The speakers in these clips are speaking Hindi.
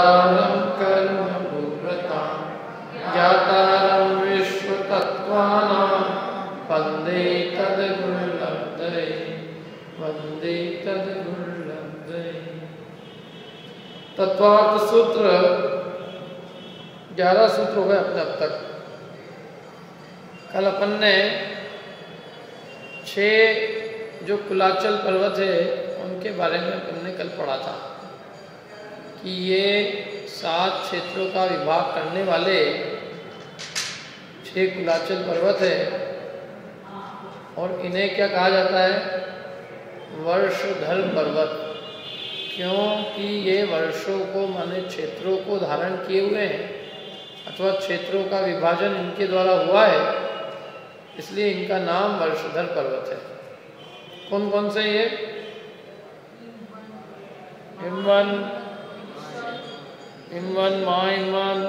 आधारं कर्मभूव्रतां ज्ञातारं विश्वतत्त्वानां वन्दे तद्गुरुलब्धये वन्दे तद्गुरुलब्धये। तत्वार्थ सूत्र 11 सूत्र हो गए अपने अब तक। कल अपन ने 6 जो कुलाचल पर्वत है उनके बारे में अपन ने कल पढ़ा था कि ये 7 क्षेत्रों का विभाग करने वाले 6 कुलाचल पर्वत है और इन्हें क्या कहा जाता है? वर्षधर पर्वत। क्योंकि ये वर्षों को माने क्षेत्रों को धारण किए हुए हैं अथवा क्षेत्रों का विभाजन इनके द्वारा हुआ है, इसलिए इनका नाम वर्षधर पर्वत है। कौन कौन से ये? हिमवन, महाहिमवन,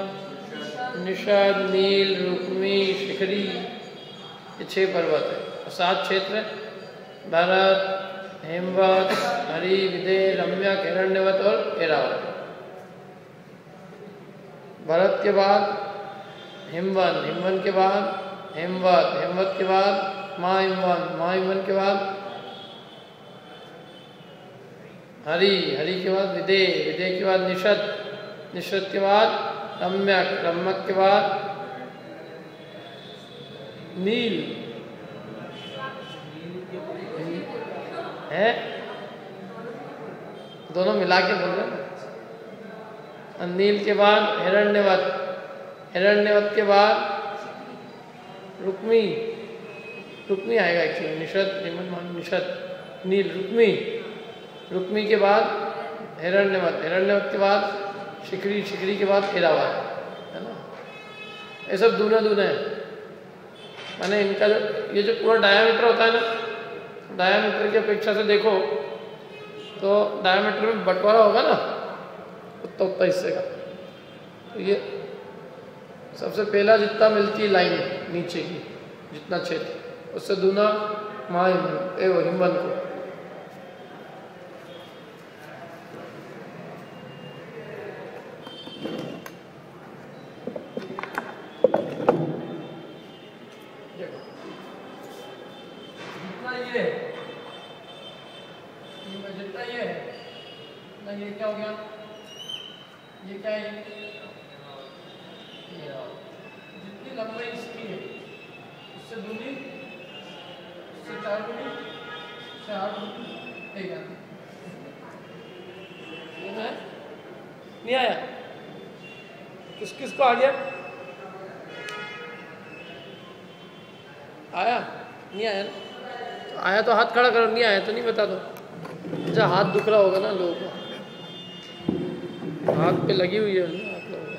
निषद, नील, रुक्मी, शिखरी, ये 6 पर्वत है। और 7 क्षेत्र: भरत, हेमवत, हरि, विदेह, रम्यक, हिरण्यवत और ऐरावत। भरत के बाद हिमवन, हिमवन के बाद हेमवत, हेमवत के बाद महाहिमवन, महाहिमवन के बाद हरि, हरि के बाद विदेह, विदेह के बाद निषद, निषद के बाद रम्यक, रम्यक के बाद नील है, दोनों मिला के बोल रहे हैं। नील के बाद हिरण्यवत, हिरण्यवत के बाद रुक्मी, रुक्मी आएगा एक्चुअली, निषद, निषद, नील, रुक्मी, रुक्मी के बाद हिरण्यवत, हिरण्यवत के बाद शिखरी, शिखरी के बाद ऐरावत, है ना। ये सब दूने दूने हैं, माने इनका जो ये जो पूरा डायामीटर होता है ना, डायामीटर की अपेक्षा से देखो तो डायामीटर में बंटवारा होगा ना उतना उतना हिस्से का। तो ये सबसे पहला जितना मिलती है लाइन नीचे की, जितना क्षेत्र, उससे दूना महाहिमवन हिमवन को। जितना ये है ना, ये क्या हो गया? ये क्या है? जितनी लंबाई इसकी है उससे दूनी, उससे 4 गुनी, उससे 8 गुनी, ठीक है। नहीं आया? किस किस को आ गया? आया? नहीं आया ना? आया तो हाथ खड़ा करो, नहीं आया तो नहीं बता दो। अच्छा, हाथ दुख रहा होगा ना लोगों को, हाथ पे लगी हुई है ना आप लोगों को।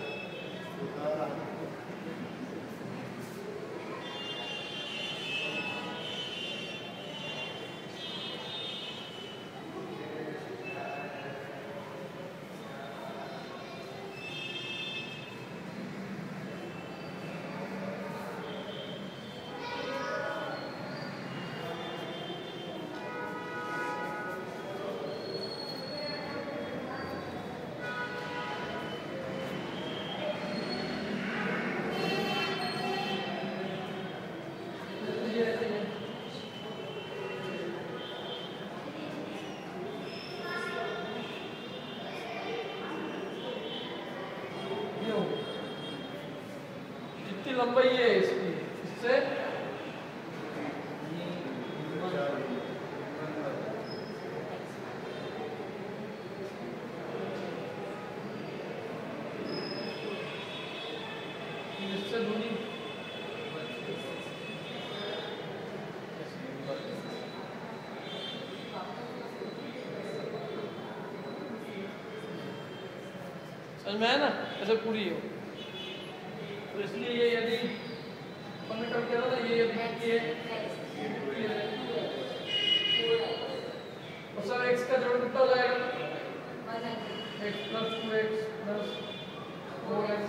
लंबाई है इसकी, इससे दूनी, समझ में आया ना? ऐसे पूरी हो। तो इसलिए ये यदि मीटर के ना, ये सब x का जोड़ कितना हो जाएगा? x + 2x + 4x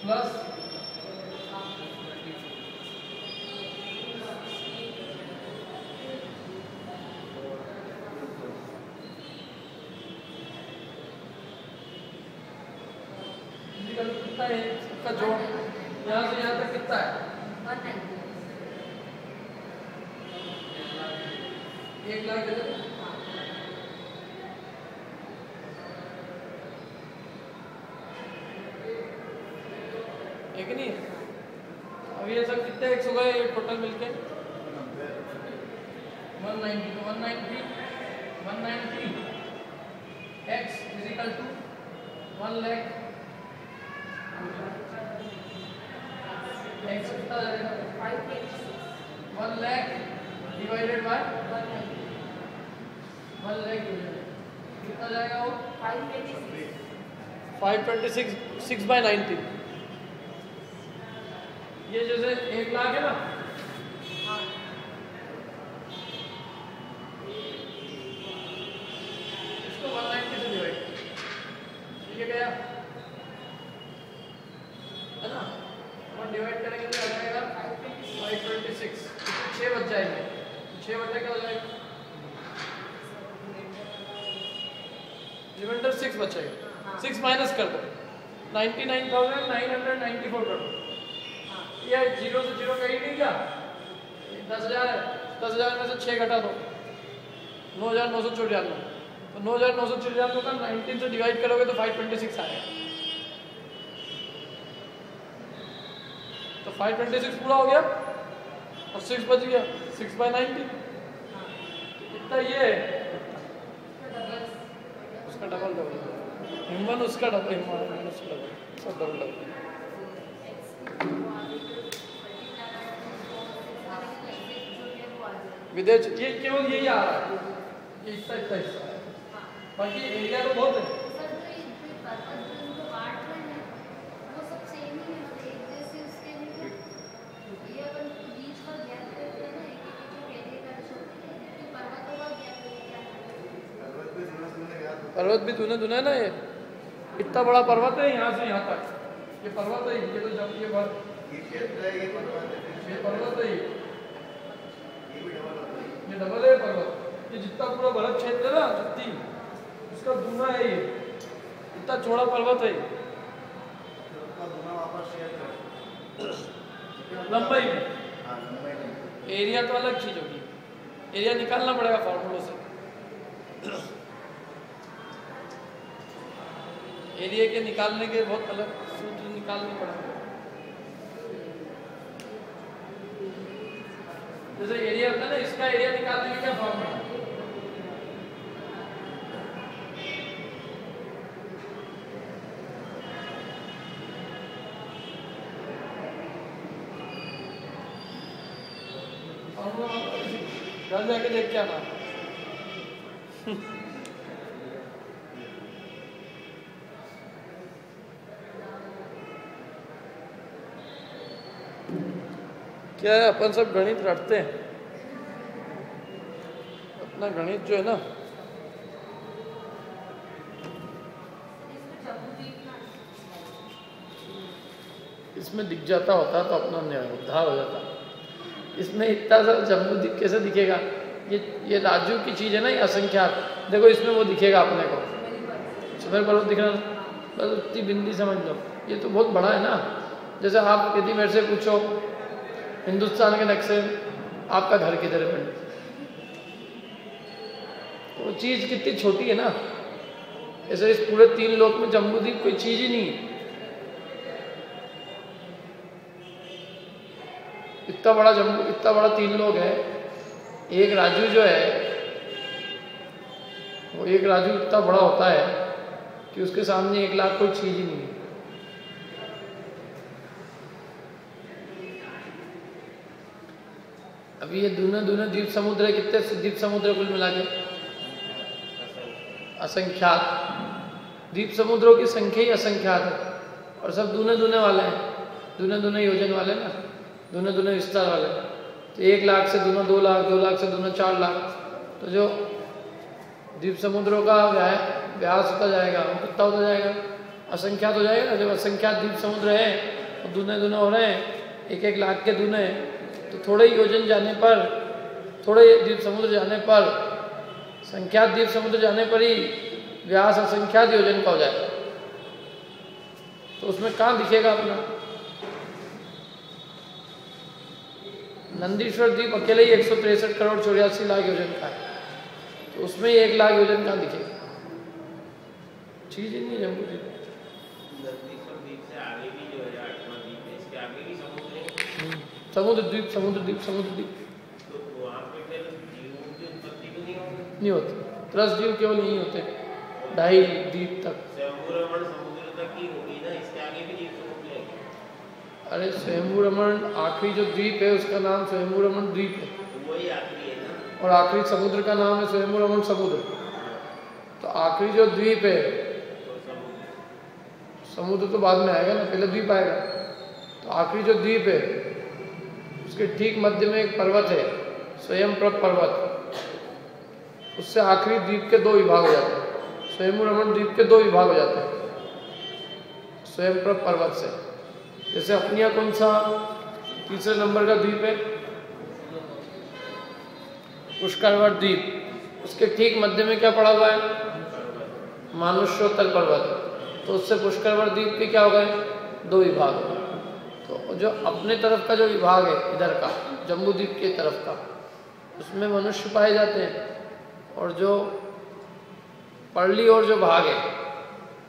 प्लस है इसका जोड़ यहाँ से यहाँ तक कितना है? 1 लाख दे दो। एक नहीं है। अब ये सब कितने एक्स हो गए टोटल मिलके? 190 तो 190 x is equal to 1 lakh x कितना जाएगा? 1 लाख डिवाइडेड बाय 1 लाख कितना जाएगा वो? 526 6/90। ये जैसे 1 लाख है ना, इसको 190 से डिवाइड, ये गया है ना, और डिवाइड करेंगे तो आ जाएगा 526, 6 बच जाएंगे, 6 बचा क्या हो जाएगा? रिमाइंडर 6 बचेगा, 6 माइनस कर दो, 99,994 कर दो। ये 0 से 0 कहीं नहीं क्या? 10,000 है, 10,000 में से 6 घटा दो, 9,994। तो 9,994 का 19 से डिवाइड करोगे तो 526 आएगा। तो 526 पूरा हो गया और 6 बच गया, 6/90 इतना। ये है उसका डबल हिमन, उसका डबल हिमन, उसका डबल, सब डबल डबल। विदेश ये केवल यही आ रहा है, ये इतना इतना हिस्सा है, बाकी एरिया तो बहुत है। पर्वत भी दूना दूना है ना, ये इतना बड़ा पर्वत है यहाँ से यहाँ तक, ये पर्वत है, ये तो जब ये पर्वत है, ये डबल है पर्वत। ये जितना पूरा बर्फ क्षेत्र है ना, जितनी उसका दूना है, ये इतना चौड़ा पर्वत है लंबाई में। एरिया तो अलग चीज होगी, एरिया निकालना पड़ेगा फॉर्मूलों से। एरिया के निकालने के बहुत अलग सूत्र निकालने पड़ेंगे। जैसे एरिया होता है ना, इसका एरिया निकालने का क्या फॉर्मूला? घर जाके देख के आना। क्या है, अपन सब गणित रटते हैं, अपना गणित जो है ना, इसमें दिख जाता होता तो अपना उद्धार हो जाता। इसमें इतना सा जम्बूद्वीप कैसे दिखेगा? ये राजू की चीज़ है ना, ये असंख्यात। देखो इसमें वो दिखेगा अपने को, सुमेर पर्वत दिख रहा, बस उतनी बिंदी समझ लो। ये तो बहुत बड़ा है ना। जैसे आप यदि मेरे से पूछो हिंदुस्तान के नक्शे आपका घर किधर है, वो चीज़ कितनी छोटी है ना। ऐसे इस पूरे 3 लोक में जम्बूद्वीप कोई चीज़ ही नहीं है। इतना बड़ा जम्बू, इतना बड़ा 3 लोग है। एक राजू जो है, वो एक राजू इतना बड़ा होता है कि उसके सामने 1 लाख कोई चीज ही नहीं है। अभी ये दूना दूना द्वीप समुद्र है, कितने द्वीप समुद्र कुल मिला के? असंख्यात। द्वीप समुद्रों की संख्या ही असंख्यात है, और सब दूने दूने वाले हैं, दूने दूने योजन वाले ना, दूने दूने विस्तार वाले। तो 1 लाख से दूना 2 लाख, 2 लाख से दूना 4 लाख। तो जो द्वीप समुद्रों का व्यास होता जाएगा वो कितना होता जाएगा? असंख्यात हो जाएगा। जब असंख्यात द्वीप समुद्र है तो दूने दूने हो रहे हैं, 1-1 लाख के दूने। तो थोड़े योजन जाने पर, थोड़े द्वीप समुद्र जाने पर, संख्यात द्वीप समुद्र जाने पर ही व्यास असंख्यात योजन का हो जाएगा। तो उसमें कहाँ दिखेगा अपना? नंदीश्वर द्वीप अकेले ही 163 करोड़ 84 लाख योजन का है, तो उसमें 1 लाख योजन कहाँ दिखेगा? चीज ही नहीं जम्मू द्वीप। समुद्र द्वीप, समुद्र द्वीप, समुद्र द्वीप नहीं होते। 10 जीव केवल यही होते, 2.5 द्वीप तक। अरे स्वयंभू रमण आखिरी जो द्वीप है उसका नाम स्वयंभू रमण द्वीप है, और आखिरी समुद्र का नाम है स्वयंभू रमण समुद्र। तो आखिरी जो द्वीप है, समुद्र तो बाद में आएगा ना, पहले द्वीप आएगा। तो आखिरी जो द्वीप है उसके ठीक मध्य में एक पर्वत है, स्वयंप्रभ पर्वत। उससे आखिरी द्वीप के 2 विभाग हो जाते हैं, स्वयंभू रमण द्वीप के 2 विभाग हो जाते हैं स्वयंप्रभ पर्वत से। जैसे अपने यहाँ कौन सा तीसरे नंबर का द्वीप है? पुष्करवत द्वीप। उसके ठीक मध्य में क्या पड़ा हुआ है? मानुष्योत्तर पर्वत। तो उससे पुष्करवत द्वीप के क्या हो गए? 2 विभाग हो गए। तो जो अपने तरफ का जो विभाग है इधर का, जम्बू द्वीप के तरफ का, उसमें मनुष्य पाए जाते हैं, और जो परली और जो भाग है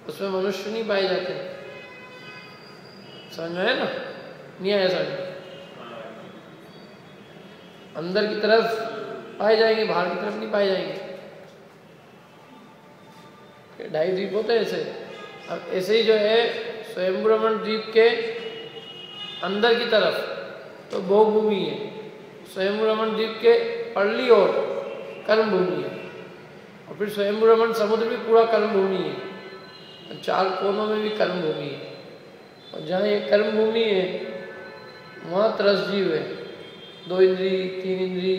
उसमें मनुष्य नहीं पाए जाते। समझ में है ना? नहीं आया समझ? अंदर की तरफ पाए जाएंगे, बाहर की तरफ नहीं पाए जाएंगे। 2.5 द्वीप होते हैं ऐसे। अब ऐसे ही जो है स्वयंभू रमण द्वीप के अंदर की तरफ तो भोगभूमि है, स्वयंभू रमण द्वीप के परली ओर कर्म भूमि है, और फिर स्वयंभू रमण समुद्र भी पूरा कर्म भूमि है। 4 कोनों में भी कर्म भूमि है, और जहाँ ये कर्म भूमि है वहाँ त्रसजीव है। 2 इंद्री, 3 इंद्री,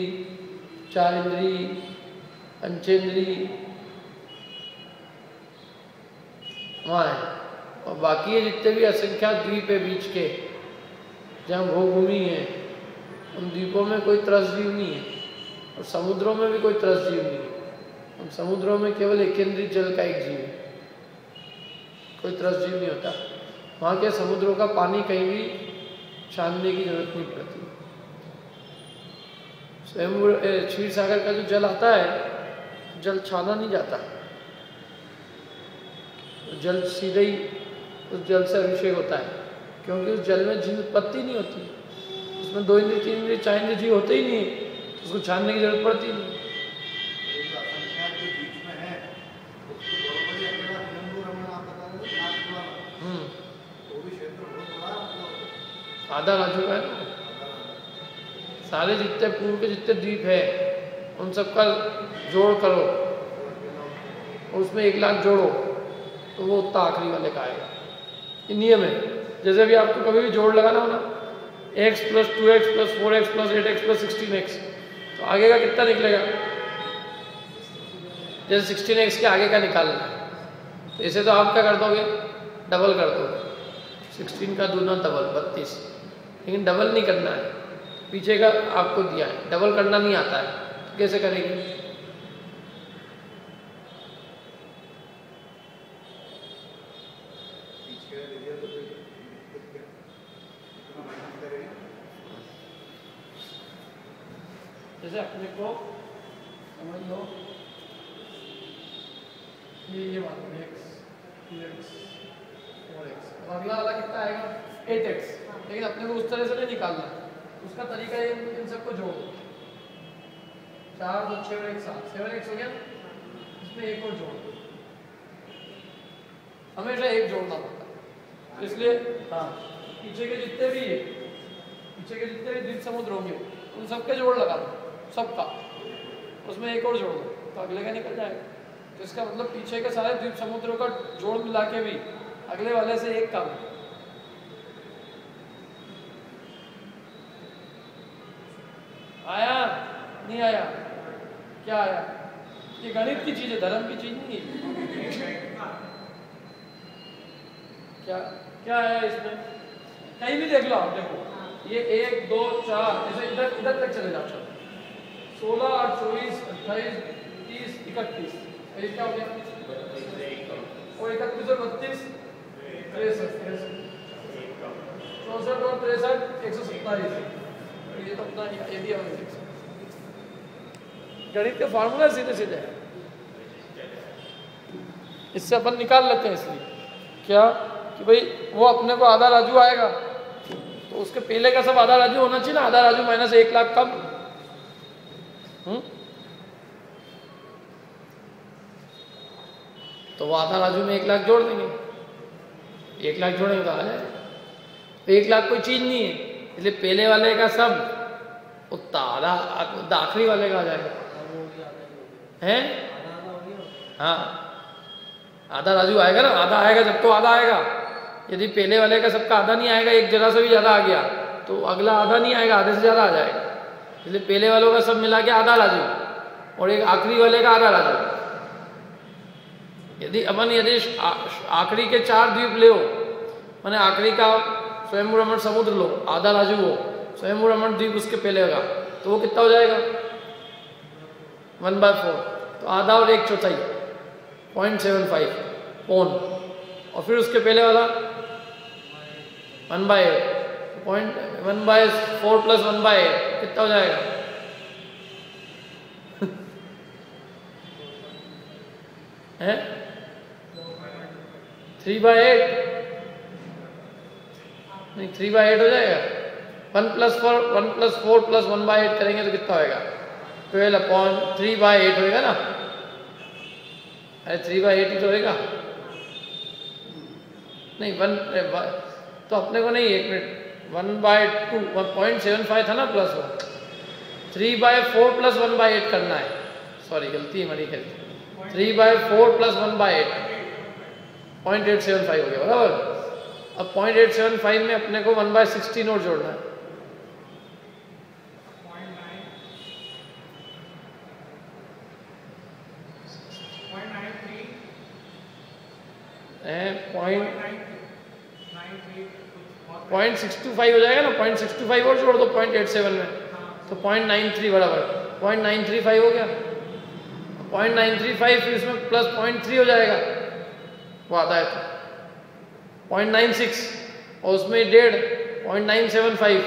4 इंद्री, पंचेंद्री वहाँ है। और बाकी ये जितने भी असंख्यात द्वीप है बीच के, जहाँ भूमि है, उन द्वीपों में कोई त्रसजीव नहीं है, और समुद्रों में भी कोई त्रसजीव नहीं है। उन समुद्रों में केवल एकेंद्रीय जल का एक जीव है, कोई त्रसजीव नहीं होता। वहाँ के समुद्रों का पानी कहीं भी छानने की जरूरत नहीं पड़ती। स्वयं क्षीर सागर का जो जल आता है, जल छाना नहीं जाता, जल सीधे ही उस जल से अभिषेक होता है, क्योंकि उस जल में जीव उत्पत्ति नहीं होती। उसमें 2 इंद्रिय, 3 इंद्रिय, 4 इंद्रिय जीव होते ही नहीं है, तो उसको छानने की जरूरत पड़ती नहीं। आधा राज्यों का है ना। सारे जितने पूर्व के जितने द्वीप है उन सबका जोड़ करो, उसमें 1 लाख जोड़ो तो वो उतना आखिरी वाले का आएगा। ये नियम है। जैसे भी आपको कभी भी जोड़ लगाना हो ना, x + 2x + 4x + 8x + 16x, तो आगे का कितना निकलेगा? जैसे 16x के आगे का निकालना है, तो इसे तो आप क्या कर दोगे? डबल कर दोगे। 16 का दूना डबल 32, लेकिन डबल नहीं करना है, पीछे का आपको दिया है, डबल करना नहीं आता है, तो कैसे करेंगे? जैसे अपने को समझ लो ये मान लो x, 2x, 4x, और अगला वाला कितना आएगा? 8x। लेकिन अपने को उस तरह से नहीं निकालना, उसका तरीका ये इन सबको जोड़ दो। 4 2 6 और 1 7, 7x हो गया। इसमें एक और जोड़ दो, हमेशा एक जोड़ना पड़ता है। इसलिए हाँ, पीछे के जितने भी द्वीप समुद्र होंगे उन सबके जोड़ लगा दो, सबका, उसमें एक और जोड़ दो तो अगले का निकल जाएगा। तो इसका मतलब पीछे के सारे द्वीप समुद्रों का जोड़ मिला के भी अगले वाले से एक कम है। आया नहीं आया? क्या आया? ये गणित की चीज है, धर्म की चीज नहीं है। क्या क्या आया इसमें? कहीं भी देख लो आप, देखो ये 1 2 4 ऐसे इधर इधर तक चले जाओ। 16 8 24 28 30 31, ये क्या हो गया? और 31 और 32 64 और 63 127। ये तो अपना ये दिया हुआ है। गणित के फार्मूला सीधे सीधे है, इससे अपन निकाल लेते हैं। इसलिए क्या कि भाई वो अपने को आधा राजू आएगा तो उसके पहले का सब आधा राजू होना चाहिए ना, आधा राजू माइनस 1 लाख कम। तो वो आधा राजू में 1 लाख जोड़ देंगे, 1 लाख जोड़ेंगे तो आ जाएगा। तो 1 लाख कोई चीज नहीं है, इसलिए पहले वाले का सब उतना आधा आखिरी वाले का आ जाएगा। हैं? हाँ, आधा राजू आएगा ना, आधा आएगा जब तो आधा आएगा। यदि पहले वाले का सबका आधा नहीं आएगा, एक जरा से भी ज्यादा आ गया तो अगला आधा नहीं आएगा, आधे से ज्यादा आ जाएगा। इसलिए पहले वालों का सब मिला के आधा राजू और एक आखिरी वाले का आधा राजू। यदि आखिरी के 4 द्वीप ले, मैंने आखिरी का स्वयं रमण समुद्र लो, आधा राजू हो, स्वयं रमण द्वीप उसके पहले होगा, तो वो कितना हो जाएगा 1/4। तो आधा और 1/4 0.75 पौन, और फिर उसके पहले वाला 1/8 1/4 + 1/8 कितना हो जाएगा है 3/8 नहीं, 3/8 हो जाएगा। 1 + 4 + 1/8 करेंगे तो कितना होएगा 12/3/8 होएगा ना। अरे 3/8 ही तो होएगा नहीं, 1 तो अपने को नहीं, 1 मिनट 1/2 1.75 था ना प्लस 1, 3/4 + 1/8 करना है। सॉरी गलती हमारी, 3/4 + 1/8 0.875 हो गया बराबर। अब 0.875 में अपने को 1/16 और जोड़ना है। पॉइंट 0.625 हो जाएगा ना, 0.625 और जोड़ दो 0.87 में तो 0.93 बराबर 0.935 हो गया। 0.935 फिर इसमें प्लस 0.3 हो जाएगा, वो आता है तो 0.96 और उसमें 1.5 0.975।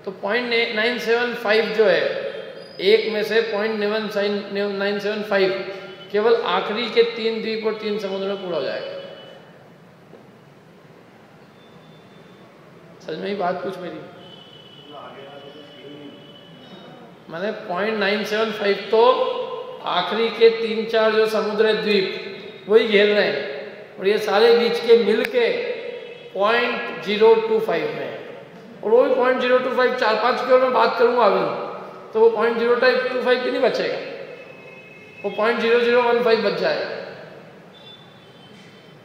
तो 0.975 जो है एक में से 0.975 केवल आखिरी के 3 द्वीप और 3 समुद्र में पूरा हो जाएगा। समझ में ही बात कुछ मेरी? मैंने 0.975 तो आखिरी के 3-4 जो समुद्र द्वीप वही घेर रहे हैं, और ये सारे बीच के मिलके 0.025 में, और वो भी 0.025 4-5 की ओर मैं बात करूंगा अभी, तो वो 0.025 भी नहीं बचेगा, वो 0.0015 बच जाएगा।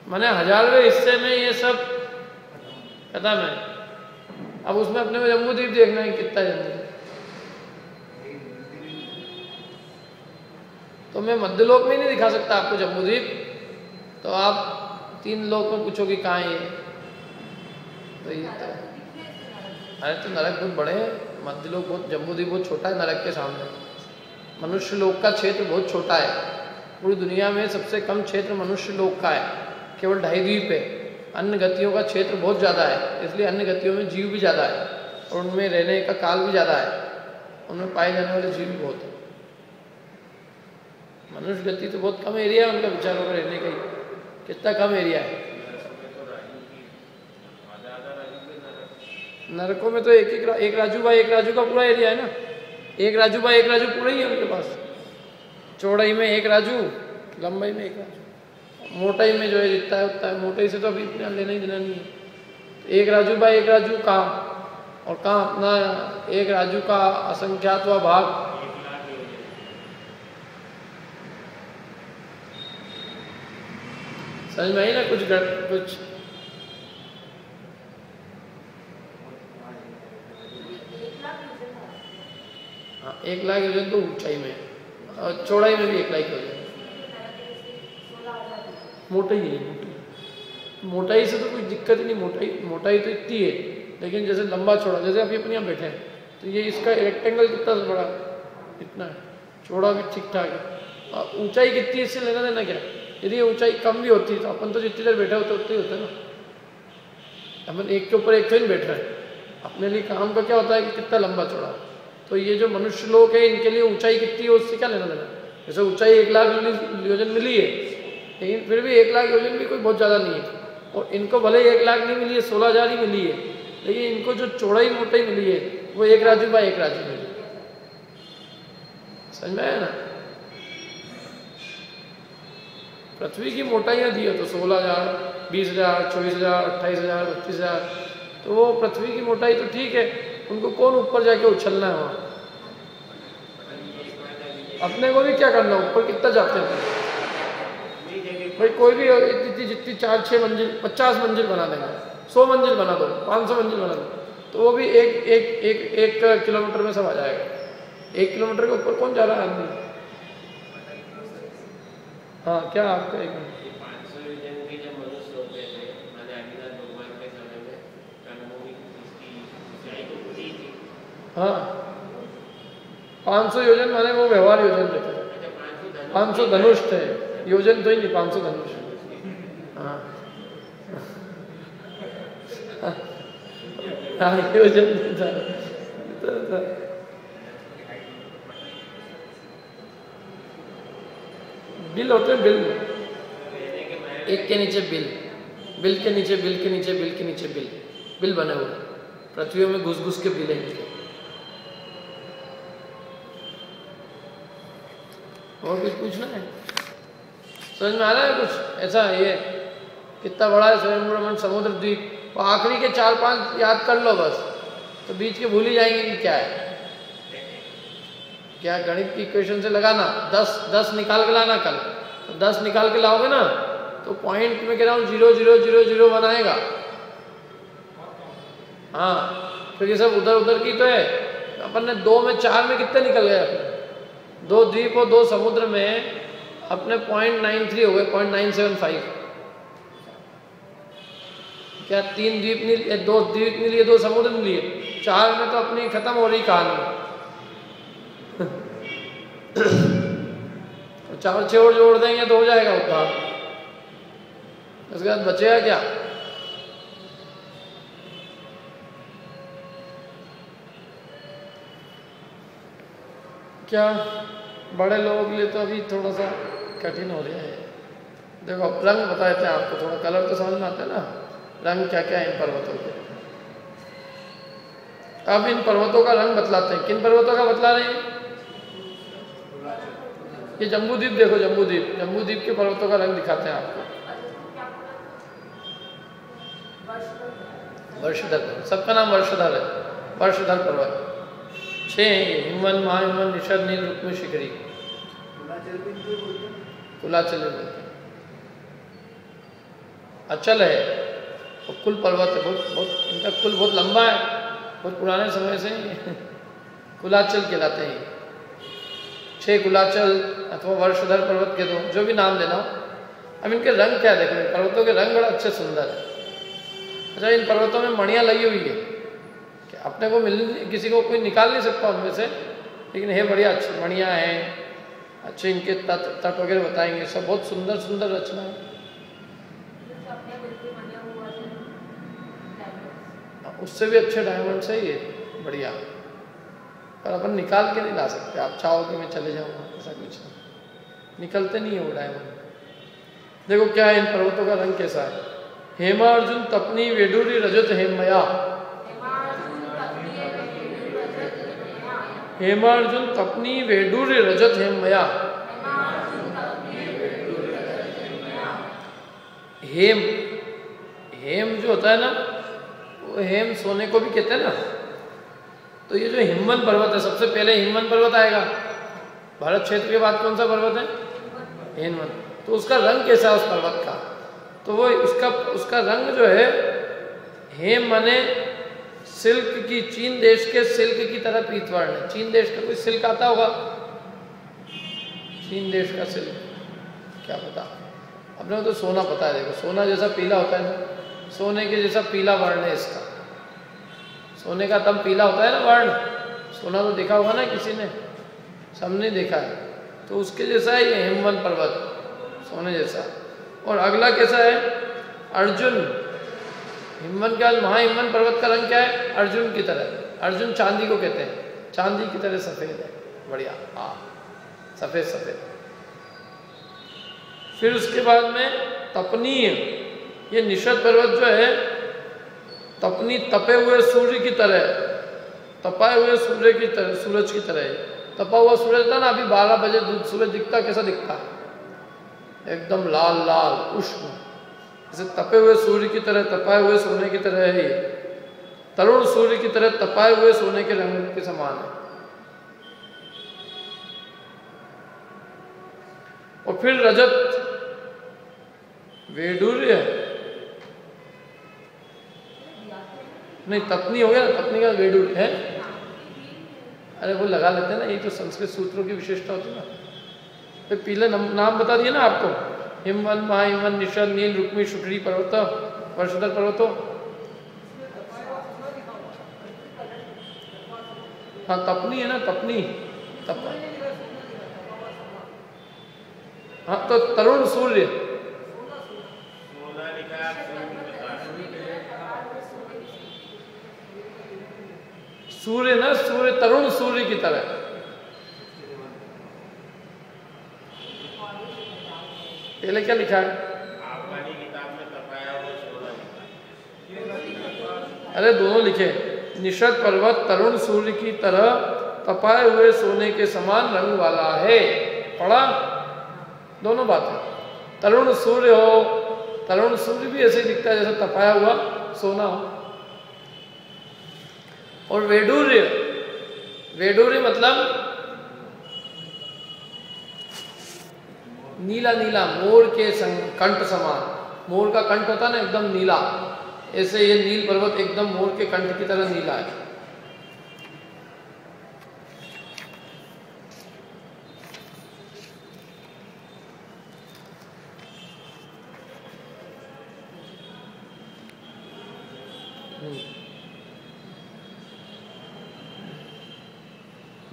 मैंने 1000वें हिस्से में ये सब खत्म है। अब उसमें अपने को जम्बू द्वीप देखना है कितना जम्बू। तो मैं मध्यलोक में नहीं दिखा सकता आपको जम्बू द्वीप, तो आप 3 लोक में पूछोगे कहाँ है ये, तो ये तो अरे तो नरक बहुत बड़े हैं, मध्यलोक बहुत, जम्बू द्वीप बहुत छोटा है नरक के सामने। मनुष्य लोक का क्षेत्र बहुत छोटा है, पूरी दुनिया में सबसे कम क्षेत्र मनुष्य लोक का है, केवल 2.5 द्वीप है। अन्य गतियों का क्षेत्र बहुत ज़्यादा है, इसलिए अन्य गतियों में जीव भी ज़्यादा है और उनमें रहने का काल भी ज़्यादा है, उनमें पाए जाने वाले जीव भी बहुत है। मनुष्य गति तो बहुत कम एरिया है उनका, विचार होकर रहने का ही कितना कम एरिया है। नरकों में तो एक राजू बाई 1 राजू का पूरा एरिया है ना, 1 राजू बाई 1 राजू पूरा ही है उनके पास। चौड़ाई में 1 राजू, लंबाई में 1 राजू, मोटाई में जो है जितना है उतना है, मोटाई से तो अभी इतना लेना ही देना नहीं है। 1 राजू बाई 1 राजू कहाँ, और कहाँ अपना 1 राजू का असंख्यातवा भाग। समझ में आई ना कुछ 1 लाख योजन तो ऊंचाई में, और चौड़ाई में भी 1 लाख योजन। मोटाई है, मोटाई से तो कोई दिक्कत ही नहीं, मोटाई तो इतनी है, लेकिन जैसे लंबा चौड़ा, जैसे अभी अपन यहाँ बैठे हैं तो ये इसका रेक्टेंगल कितना बड़ा इतना है, चौड़ा भी ठीक ठाक है। ऊंचाई कितनी है इससे लेना देना क्या? यदि ऊंचाई कम भी होती तो अपन तो जितनी देर बैठे होते उतने ही होते ना, अपन एक के ऊपर एक तो नहीं बैठ रहे हैं। अपने लिए काम का क्या होता है कि कितना लंबा चौड़ा। तो ये जो मनुष्य लोग है इनके लिए ऊंचाई कितनी है उससे क्या लेना देना। जैसे ऊंचाई 1 लाख योजन मिली है, लेकिन फिर भी 1 लाख योजन भी कोई बहुत ज़्यादा नहीं है। और इनको भले 1 लाख नहीं मिली है, 16,000 ही मिली है, लेकिन इनको जो चौड़ाई मोटाई मिली है वो 1 राजू बाय 1 राजू मिली। समझ में आया ना। पृथ्वी की मोटाइयाँ दी है तो 16,000, 20,000, 24,000, 28,000, 32,000, तो वो पृथ्वी की मोटाई तो ठीक है। उनको कौन ऊपर जाके उछलना है वहाँ। अपने को भी क्या करना, ऊपर कितना जाते हैं भाई। कोई भी इतनी जितनी 4-6 मंजिल 50 मंजिल बना देंगे, 100 मंजिल बना दो, 500 मंजिल बना दो, तो वो भी एक किलोमीटर में सब आ जाएगा। 1 किलोमीटर के ऊपर कौन जा रहा है आदमी। हाँ क्या आपका एक हाँ 500 योजन माने वो व्यवहार योजन रहते थे। 500 धनुष थे, योजन तो ही नहीं, 500 धनुष। हाँ हाँ योजन था। बिल होते हैं, बिल एक के नीचे बिल, बिल के नीचे बिल के नीचे बिल के नीचे बिल, बिल बने हुए पृथ्वी में घुस घुस के बिल है। और कुछ पूछना है, समझ में आ रहा है कुछ ऐसा। ये कितना बड़ा है स्वयं समुद्र द्वीप। आखिरी के 4-5 याद कर लो बस, तो बीच के भूल ही जाएंगे कि क्या है। क्या गणित की इक्वेशन से लगाना, 10 निकाल के लाना कल, तो 10 निकाल के लाओगे ना तो पॉइंट में कह रहा हूँ 0,0,0,0 बनाएगा। हाँ फिर ये सब उधर उधर की तो है। अपन ने 2 में 4 में कितने निकल गए अपने, 2 द्वीप और 2 समुद्र में अपने 0.93 हो गए, 0.975। क्या 3 द्वीप नहीं लिए, 2 द्वीप नहीं लिए, 2 समुद्र नहीं लिए, 4 में तो अपनी खत्म हो रही कहानी। 4 6 और जोड़ देंगे तो हो जाएगा उद्धार। उसके बाद बचेगा क्या। क्या बड़े लोगों के लिए तो अभी थोड़ा सा कठिन हो रहा है। देखो रंग बता देते हैं आपको, थोड़ा कलर तो समझ में आता है ना, रंग क्या क्या है इन पर्वतों के। अब इन पर्वतों का रंग बतलाते हैं। किन पर्वतों का बतला रहे हैं। ये जम्बूद्वीप देखो, जम्बूद्वीप के पर्वतों का रंग दिखाते हैं आपको। वर्षधर, सबका नाम वर्षधर है, वर्षधर पर्वत 6 हैं ये, हिमवन, महाहिमवन, निषद, नील, रुक्मी, शिखरी। कुलाचल बोलते हैं। अचल है और कुल पर्वत है, बहुत इनका कुल बहुत लंबा है, बहुत पुराने समय से कुलाचल कहलाते हैं। 6 कुलाचल अथवा वर्षधर पर्वत के दो, जो भी नाम देना हो। अब इनके रंग क्या देखो, इन पर्वतों के रंग बड़ा अच्छे सुंदर है। अच्छा इन पर्वतों में मणियाँ लगी हुई है, कि अपने को किसी को कोई निकाल नहीं सकता उनमें से, लेकिन है बढ़िया अच्छी मणियाँ हैं। अच्छे इनके तट वगैरह बताएंगे, सब बहुत सुंदर सुंदर रचना है। उससे भी अच्छे डायमंड है ये, बढ़िया। पर अपन निकाल के नहीं ला सकते। आप चाहो कि मैं चले जाऊँगा, ऐसा कुछ नहीं, निकलते नहीं है वो डायमंड। देखो क्या है इन पर्वतों का रंग कैसा है। हेमार्जुन तपनी वेडूरी रजत हेमया, हेमार्जुन तपनी वेडूरी रजत हेमया। हेम, हेम जो होता है ना, वो हेम सोने को भी कहते हैं ना। तो ये जो हिमवन पर्वत है, सबसे पहले हिमवन पर्वत आएगा। भारत क्षेत्र के बाद कौन सा पर्वत है, हिमवन। तो उसका रंग कैसा है उस पर्वत का, तो वो उसका रंग जो है, हेम माने सिल्क की, चीन देश के सिल्क की तरह पीतवर्ण है। चीन देश का कोई सिल्क आता होगा, चीन देश का सिल्क क्या पता, अपने को तो सोना पता है। देखो सोना जैसा पीला होता है ना, सोने के जैसा पीला वर्ण है इसका। सोने का तब पीला होता है ना वर्ण, सोना तो देखा होगा ना किसी ने, सबने देखा है। तो उसके जैसा है ये हिमवन पर्वत, सोने जैसा। और अगला कैसा है, अर्जुन हिमवन के बाद महाहिमवन पर्वत का रंग क्या है? अर्जुन की तरह। अर्जुन चांदी को कहते हैं, चांदी की तरह सफेद है, बढ़िया, हाँ सफेद सफेद। फिर उसके बाद में तपनी, ये निषद पर्वत जो है तपनी, तपे हुए सूर्य की तरह, तपाए हुए सूर्य की तरह, सूरज की तरह है। तपा हुआ सूरज था ना, अभी 12 बजे सूरज दिखता, कैसा दिखता? एकदम लाल लाल उष्ण, जैसे तपे हुए सूर्य की तरह, तपाए हुए सोने की तरह है ये। तरुण सूर्य की तरह तपाए हुए सोने के रंग के समान है। और फिर रजत, वैडूर्य, नहीं तपनी हो गया, तपनी का वैडूर्य है। अरे वो लगा लेते हैं ना, ये तो संस्कृत सूत्रों की विशेषता होती है ना। तो पीले नाम बता दिए ना आपको, हिमवन, महाहिमवन, निषद, नील, रुक्मी, शुक्री पर्वत, वर्षधर पर्वतो। हाँ तपनी है ना, तपनी, तप, हाँ तो तरुण सूर्य, सूर्य ना, सूर्य तरुण सूर्य की तरह। पहले क्या लिखा है? अरे दोनों लिखे, निषद पर्वत तरुण सूर्य की तरह तपाए हुए सोने के समान रंग वाला है। पढ़ा? दोनों बातें। तरुण सूर्य हो, तरुण सूर्य भी ऐसे दिखता है जैसे तपाया हुआ सोना हो। और वैडूर्य, वैडूर्य मतलब नीला नीला, मोर के कंठ समान। मोर का कंठ होता है ना एकदम नीला, ऐसे ये नील पर्वत एकदम मोर के कंठ की तरह नीला है।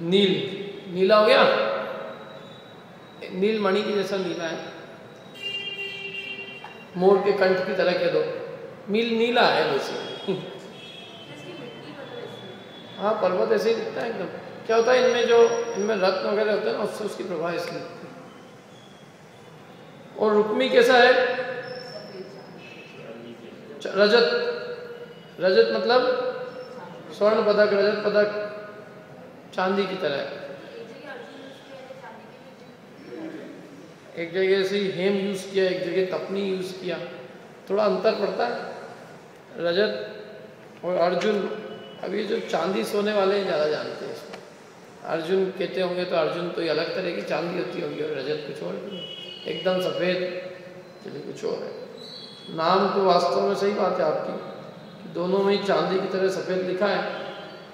नील, नीला हो गया, नील मणि की जैसा नीला है, मोर के कंठ की तरह कह दो, नील नीला है वैसे। हाँ पर्वत ऐसे ही दिखता है एकदम। क्या होता है इनमें, जो इनमें रत्न वगैरह होते हैं ना, उससे उसकी प्रभा इसलिए दिखती है। और रुक्मी कैसा है? रजत, रजत मतलब स्वर्ण पदक, रजत पदक, चांदी की तरह। एक जगह से हेम यूज किया, एक जगह तपनी यूज किया, थोड़ा अंतर पड़ता है। रजत और अर्जुन, अभी जो चांदी सोने वाले हैं ज़्यादा जानते हैं इसको। अर्जुन कहते होंगे तो अर्जुन तो ये अलग तरह की चांदी होती होगी, और रजत कुछ और एकदम सफ़ेद, चलिए कुछ और है। नाम तो वास्तव में सही बात है आपकी, कि दोनों में ही चांदी की तरह सफ़ेद लिखा है।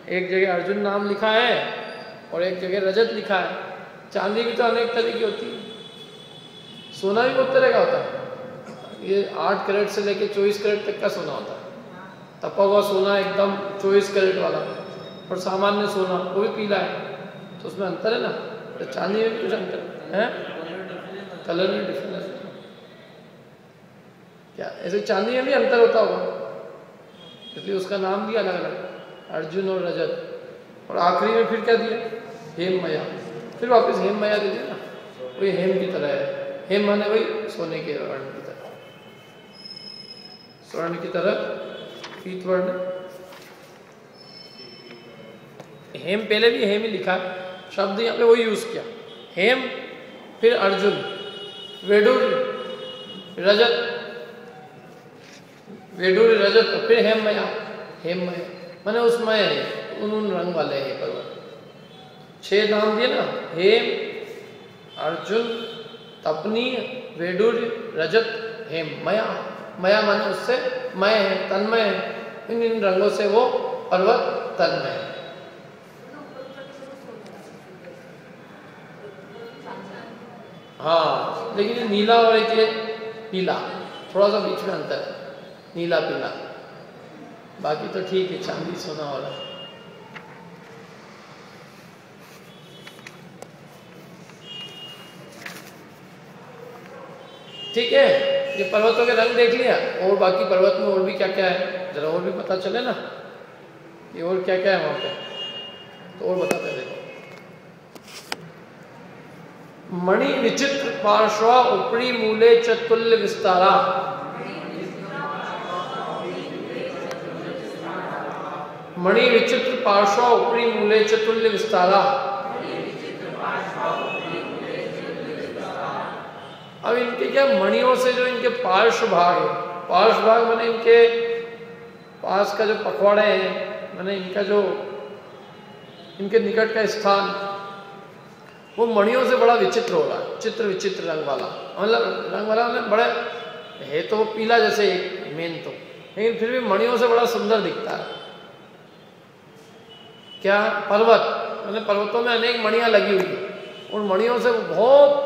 एक जगह अर्जुन नाम लिखा है और एक जगह रजत लिखा है। चांदी भी तो अनेक तरह की होती है, सोना भी बहुत तरह का होता है। ये 8 कैरेट से लेके 24 कैरेट तक का सोना होता है। तपा हुआ सोना एकदम 24 कैरेट वाला, और सामान्य सोना वो भी पीला है, तो उसमें अंतर है ना। तो चांदी में भी कुछ अंतर है, कलर में डिफरेंस है क्या? ऐसे चांदी में भी अंतर होता होगा, इसलिए उसका नाम भी अलग अलग, अर्जुन और रजत। और आखिरी में फिर क्या दिया? हेम मया। फिर वापस हेम मया दे दिया ना, वही हेम की तरह है। हेम माने वही सोने के वर्ण की तरह, स्वर्ण की तरह पीत वर्ण। हेम पहले भी हेम ही लिखा, शब्द यहाँ पे वही यूज किया, हेम, फिर अर्जुन, वैडूर्य, रजत, वैडूर्य रजत, फिर हेममया, हेममय माने उसमय है, उन रंग वाले हैं पर्वत। 6 नाम दिए ना, हेम, अर्जुन, तपनी, वैडूर्य, रजत, हेम। मया, मया माने उससे मय है, तन्मय है, इन रंगों से वो पर्वत तन्मय है। हाँ लेकिन नीला और एक ये पीला, थोड़ा सा बीच में अंतर है, नीला पीला। बाकी तो ठीक है, चांदी सोना वाला। ठीक है, ये पर्वतों के रंग देख लिया, और बाकी पर्वत में और भी क्या क्या है जरा और भी पता चले ना कि और क्या क्या है वहाँ पे, तो और बताते हैं। देखो, मणि विचित्र पार्श्व उपरी मूले च तुल्य विस्तारा। मणि विचित्र पार्श्व उपरी मूले च तुल्य विस्तारा। अब इनके क्या मणियों से जो इनके पार्श्व भाग है, पार्श्व भाग माने इनके पास का जो पखवाड़े हैं, माने इनका जो इनके निकट का स्थान, वो मणियों से बड़ा विचित्र हो रहा है, चित्र विचित्र रंग वाला, मतलब रंग वाला मतलब बड़ा है तो वो पीला जैसे एक मेन तो, लेकिन फिर भी मणियों से बड़ा सुंदर दिखता है। क्या पर्वत, मतलब पर्वतों में अनेक मणियां लगी हुई है, उन मणियों से वो बहुत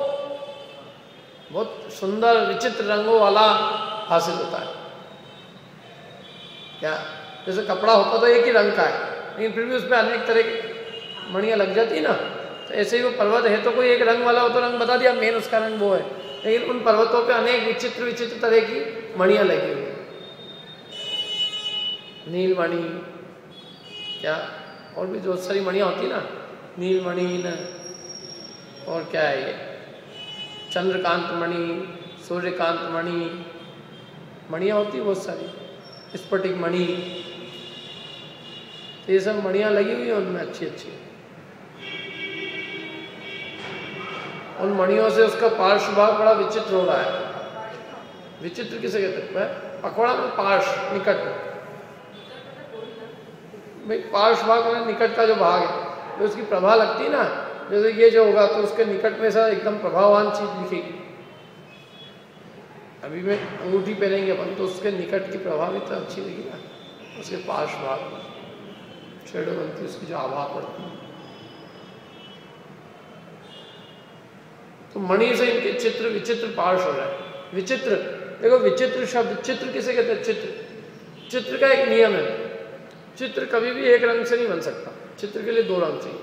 बहुत सुंदर विचित्र रंगों वाला हासिल होता है। क्या जैसे कपड़ा होता तो एक ही रंग का है, लेकिन फिर भी उसमें अनेक तरह की मणियां लग जाती है ना, तो ऐसे ही वो पर्वत है तो कोई एक रंग वाला हो तो रंग बता दिया मेन उसका रंग वो है, लेकिन उन पर्वतों पे अनेक विचित्र विचित्र तरह की मणियां लगी हुई है। नीलमणि, क्या और भी जो सारी मणियां होती ना, नीलमणि न, और क्या है ये चंद्रकांत मणि, सूर्यकांत मणि, मणियां होती बहुत सारी, स्फटिक मणि, तो ये सब मणियां लगी हुई है उनमें अच्छी अच्छी। उन मणियों से उसका पार्श्व भाग बड़ा विचित्र हो रहा है। विचित्र किसे कहते हैं? पखवाड़ा में पार्श्व, निकट, भाई पार्श्व भाग में निकट का जो भाग है, तो उसकी प्रभा लगती है ना, जैसे ये जो होगा तो उसके निकट में सा एकदम प्रभावान चीज दिखेगी। अभी में अंगूठी पहनेंगे अपन तो उसके निकट की प्रभा भी तो अच्छी दिखेगी ना, उसके पार्श्व भाग में शेडो बनती है, उसकी जो आभा पड़ती है। तो मणि से इनके चित्र विचित्र पार्श्व हो रहा है। विचित्र, देखो विचित्र शब्द, चित्र किसे कहते हैं? चित्र, चित्र का एक नियम है, चित्र कभी भी एक रंग से नहीं बन सकता, चित्र के लिए दो रंग चाहिए।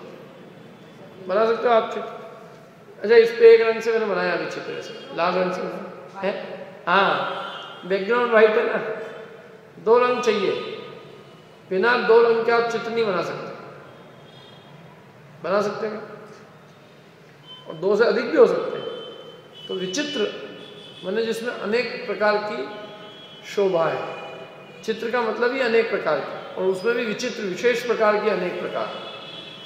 बना सकते हो आप चित्र? अच्छा, इस पे एक रंग से मैंने बनाया अभी चित्र, ऐसे लाल रंग से है, हाँ बैकग्राउंड व्हाइट है ना, दो रंग चाहिए, बिना दो रंग के आप चित्र नहीं बना सकते। बना सकते हैं और दो से अधिक भी हो सकते हैं। तो विचित्र माने जिसमें अनेक प्रकार की शोभा है, चित्र का मतलब ही अनेक प्रकार की, और उसमें भी विचित्र विशेष प्रकार की अनेक प्रकार,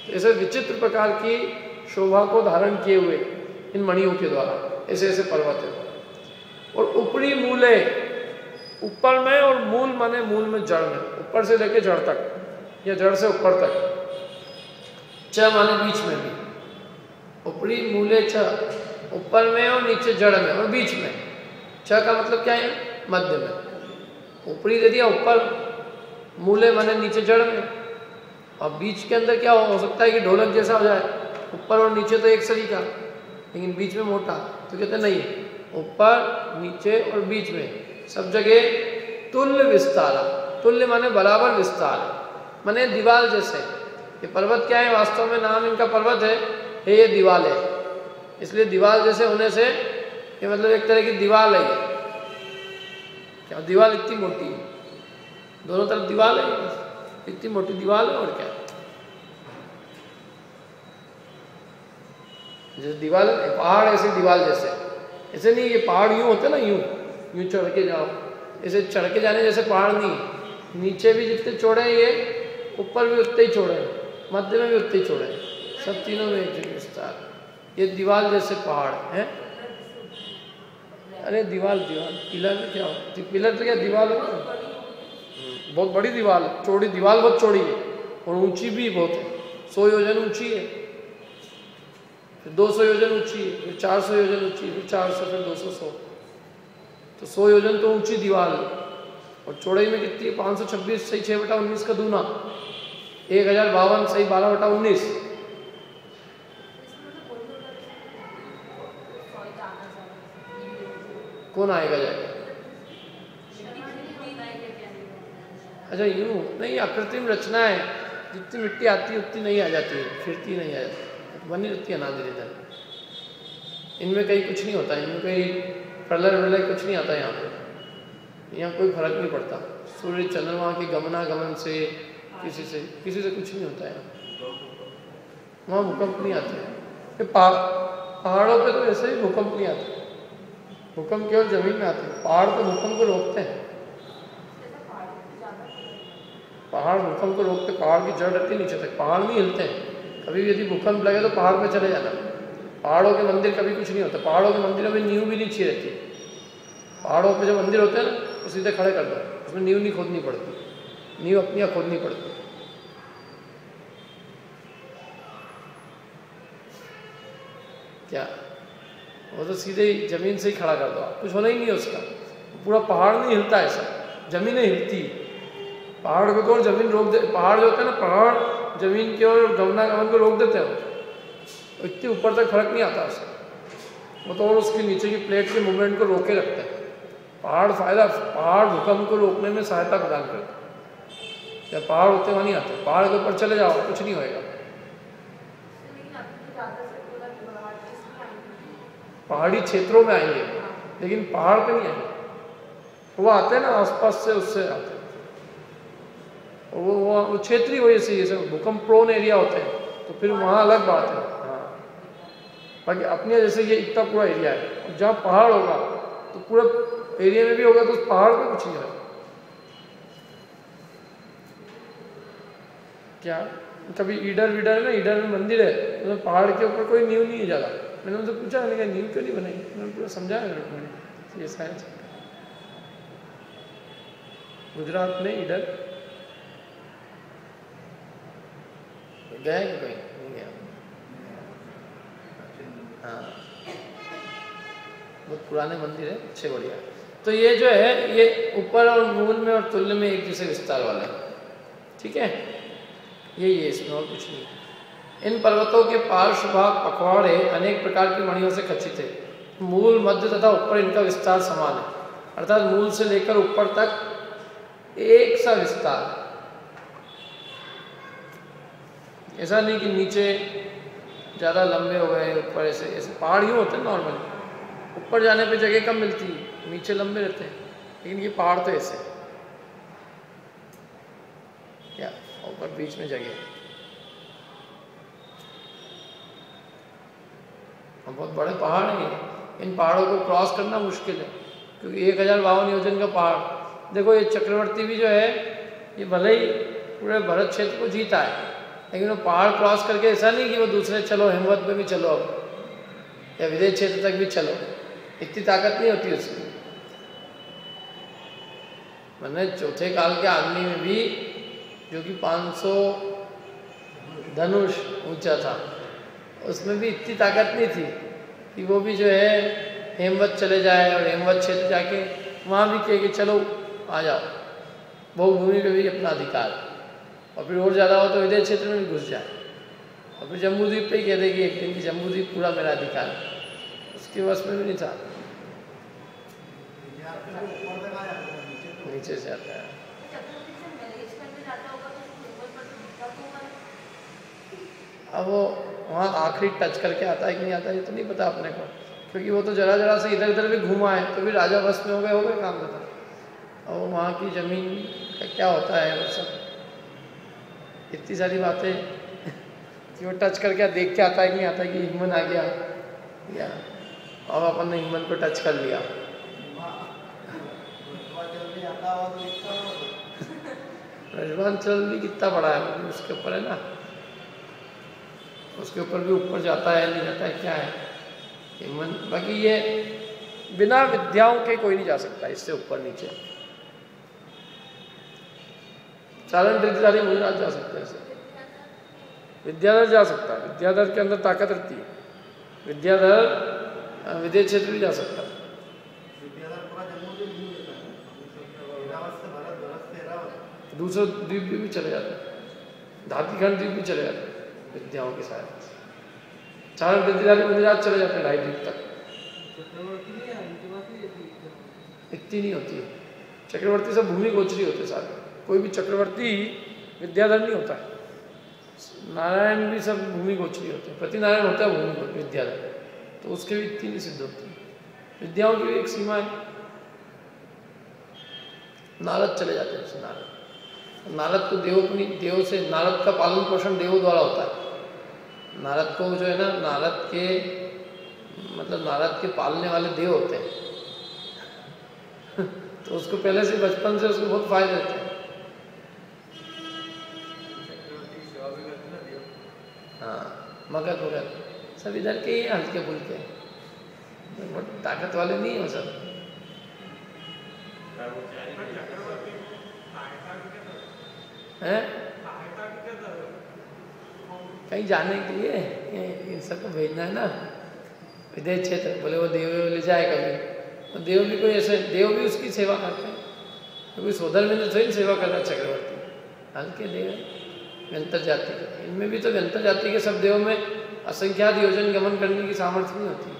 तो ऐसे विचित्र प्रकार की शोभा को धारण किए हुए इन मणियों के द्वारा ऐसे ऐसे पर्वत है। और ऊपरी मूले, ऊपर में, और मूल माने मूल में जड़ में, ऊपर से लेके जड़ तक या जड़ से ऊपर तक, च माने बीच में भी, ऊपरी मूले च, ऊपर में और नीचे जड़ में और बीच में। च का मतलब क्या है? मध्य में। ऊपरी दे दिया ऊपर, मूले माने नीचे जड़ में, और बीच के अंदर क्या हो सकता है कि ढोलक जैसा हो जाए, ऊपर और नीचे तो एक सरी का, लेकिन बीच में मोटा, तो कहते नहीं, ऊपर नीचे और बीच में सब जगह तुल्य विस्तारा। तुल्य माने बराबर, विस्तार माने दीवाल जैसे। ये पर्वत क्या है? वास्तव में नाम इनका पर्वत है, ये दीवाल है, इसलिए दीवाल जैसे होने से ये मतलब एक तरह की दीवाल है ये। क्या दीवाल इतनी मोटी है, दोनों तरफ दीवाल है, इतनी मोटी दीवाल है, और क्या जैसे दीवाल है, पहाड़ ऐसे दीवाल जैसे, ऐसे नहीं ये पहाड़ यूं होते ना, यूं यूं चढ़ के जाओ, ऐसे चढ़ के जाने जैसे पहाड़ नहीं, नीचे भी जितने चौड़े हैं ये, ऊपर भी उतने ही चौड़े हैं, मध्य में भी उतने ही चौड़े हैं, सब तीनों में एक जगह विस्तार। ये दीवाल जैसे पहाड़ है। अरे दीवाल, दीवाल पिलर में क्या होता है? पिलर तो क्या दीवाल है, बहुत बड़ी दीवाल, चौड़ी दीवाल, बहुत चौड़ी है और ऊंची भी बहुत है, 100 योजन ऊंची है, फिर 200 योजन ऊंची है, फिर 400 योजन ऊंची, फिर 400, फिर 200, 100, तो 100 योजन तो ऊंची दीवार। और चौड़ाई में कितनी है? 526 सही 6/19 का दूना, 1052 सही 12/19। कौन आएगा जाएगा? अच्छा यूं नहीं, अकृत्रिम रचना है, जितनी मिट्टी आती है उतनी नहीं आ जाती है, फिरती नहीं आ जाती, बनी रहती है अनादिर इधर। इनमें कहीं कुछ नहीं होता, इनमें कहीं प्रलय कुछ नहीं आता, यहाँ पे यहाँ कोई फर्क नहीं पड़ता, सूर्य चंद्रमा के गमनागमन से किसी से कुछ नहीं होता है। वहाँ भूकंप नहीं आते। पहाड़ों पे तो ऐसे ही भूकंप नहीं आते, भूकंप केवल जमीन में आते हैं। पहाड़ तो भूकंप को रोकते हैं, पहाड़ भूकंप को रोकते, पहाड़ की जड़ रहती नीचे तक, पहाड़ नहीं हिलते हैं। कभी भी यदि भूकंप लगे तो पहाड़ पे चले जाना। पहाड़ों के मंदिर कभी कुछ नहीं होता, पहाड़ों के मंदिरों में नींव भी नीचे रहती है। पहाड़ों पे जो मंदिर होते हैं ना, वो सीधे खड़े कर दो, उसमें नींव नहीं खोदनी पड़ती, नींव अपनी आप खोदनी पड़ती। क्या वो तो सीधे ही जमीन से ही खड़ा कर दो, कुछ होना ही नहीं है उसका। पूरा पहाड़ नहीं हिलता, ऐसा जमीन हिलती। पहाड़ को तो जमीन रोक दे, पहाड़ जो होता है ना, पहाड़ जमीन के और गमनागमन को रोक देते हैं, वो इतने ऊपर तक फर्क नहीं आता उसका, वो तो और उसके नीचे की प्लेट के मूवमेंट को रोके रखते हैं। पहाड़ भूकंप को रोकने में सहायता प्रदान करते हैं। जब पहाड़ होते वहाँ नहीं आते, पहाड़ के ऊपर चले जाओ कुछ नहीं होएगा। पहाड़ी क्षेत्रों में आएंगे लेकिन पहाड़ पे नहीं आएंगे, वो आते हैं ना आसपास से, उससे आते हैं। वो क्षेत्रीय वजह से ये सब भूकंप प्रोन एरिया होते हैं, तो फिर वहाँ अलग बात है। हाँ, बाकी अपने जैसे ये इतना पूरा एरिया है, जहाँ पहाड़ होगा तो पूरा एरिया में भी होगा, तो उस पहाड़ पे कुछ नहीं होगा। क्या कभी ईडर है ना, ईडर में मंदिर है, तो पहाड़ के ऊपर कोई नींव नहीं है ज़्यादा। मैंने उनसे पूछा, मैंने कहा नींव क्यों नहीं बनाई, उन्होंने पूरा समझाया मेरे को, मैंने ये साइंस। गुजरात में ईडर गए कि कोई नहीं गया? हाँ, बहुत पुराने मंदिर है, अच्छे बढ़िया। तो ये जो है ये ऊपर और मूल में और तुल्य में एक जैसे विस्तार वाला है, ठीक है। ये इसमें और कुछ नहीं। इन पर्वतों के पार्श्व भाग पखवाड़े अनेक प्रकार की मणियों से खचित है। मूल, मध्य तथा ऊपर इनका विस्तार समान है, अर्थात मूल से लेकर ऊपर तक एक सा विस्तार। ऐसा नहीं कि नीचे ज़्यादा लंबे हो गए, ऊपर ऐसे पहाड़ यूँ होते हैं नॉर्मल, ऊपर जाने पे जगह कम मिलती है, नीचे लंबे रहते हैं, लेकिन ये पहाड़ तो ऐसे क्या ऊपर बीच में जगह। बहुत बड़े पहाड़ हैं, इन पहाड़ों को क्रॉस करना मुश्किल है, क्योंकि 1052 योजन का पहाड़। देखो ये चक्रवर्ती भी जो है, ये भले ही पूरे भरत क्षेत्र को जीता है, लेकिन वो पहाड़ क्रॉस करके ऐसा नहीं कि वो दूसरे चलो हिमवत में भी चलो अब, या विदेश क्षेत्र तक भी चलो, इतनी ताकत नहीं होती उसकी। मैंने चौथे काल के आदमी में भी, जो कि 500 धनुष ऊंचा था, उसमें भी इतनी ताकत नहीं थी कि वो भी जो है हेमवत चले जाए और हेमवत क्षेत्र जाके वहाँ भी कहे कि चलो आ जाओ, बहुभूमि पे भी अपना अधिकार, और फिर और ज़्यादा हो तो विदेश क्षेत्र में भी घुस जाए, और फिर जम्बूद्वीप पे ही कह दे कि एक दिन की जम्बूद्वीप पूरा मेरा अधिकार है, उसके बस में भी नहीं था। नीचे से आता है, अब वो वहाँ आखिरी टच करके आता है कि नहीं आता है ये तो नहीं पता अपने को, क्योंकि वो तो जरा से इधर उधर भी घूमा है, तो भी राजा बस में हो गए काम खत्म। और वहाँ की ज़मीन का क्या होता है वो सब, इतनी सारी बातें कि वो टच करके देख के आता है कि नहीं आता है कि हिमन आ गया, या और अपन ने हिमन को टच कर लिया। ब्रजवांचल भी कितना बड़ा है, उसके ऊपर है ना, उसके ऊपर भी ऊपर जाता है नहीं जाता है क्या है हिमन। बाकी ये बिना विद्याओं के कोई नहीं जा सकता इससे ऊपर नीचे। चारण वृद्धिधारी मुनिराज जा सकते हैं, विद्याधर जा सकता है, विद्याधर के अंदर ताकत रहती है, विद्याधर विदेश क्षेत्र भी जा सकता है। दूसरे द्वीप भी चले जाते हैं, धातीखंड द्वीप भी चले जाते हैं विद्याओं के साथ। चारण वृद्धिधारी मुनिराज चले जाते हैं 2.5 द्वीप तक। इतनी नहीं होती है, चक्रवर्ती सब भूमि गोचरी होते सारे, कोई भी चक्रवर्ती विद्याधर नहीं होता है। नारायण भी सब भूमि गोचरी होते हैं, प्रतिनारायण होता है भूमि विद्याधर, तो उसके भी इतनी नहीं सिद्ध होती। विद्याओं की भी एक सीमा है, नारद चले जाते हैं, जैसे नारद को देव से नारद का पालन पोषण देवों द्वारा होता है। नारद को जो है ना, नारद के पालने वाले देव होते हैं तो उसको पहले से बचपन से उसको बहुत फायदे होते हैं। हाँ, मगध वगैरह सब इधर के ही हल्के फुल्के, बहुत ताकत वाले नहीं है सब। हैं कहीं जाने के लिए इन सबको भेजना है ना विदेश क्षेत्र, बोले वो देव ले जाए कभी, तो देव भी कोई ऐसे, देव भी उसकी सेवा करते हैं, तो कोई सोदर में तो ही सेवा कर रहा है चक्रवर्ती, हल्के देव व्यंतर जाति के। इनमें भी तो व्यंतर जाति के सब देवों में असंख्यात योजन गमन करने की सामर्थ्य नहीं होती,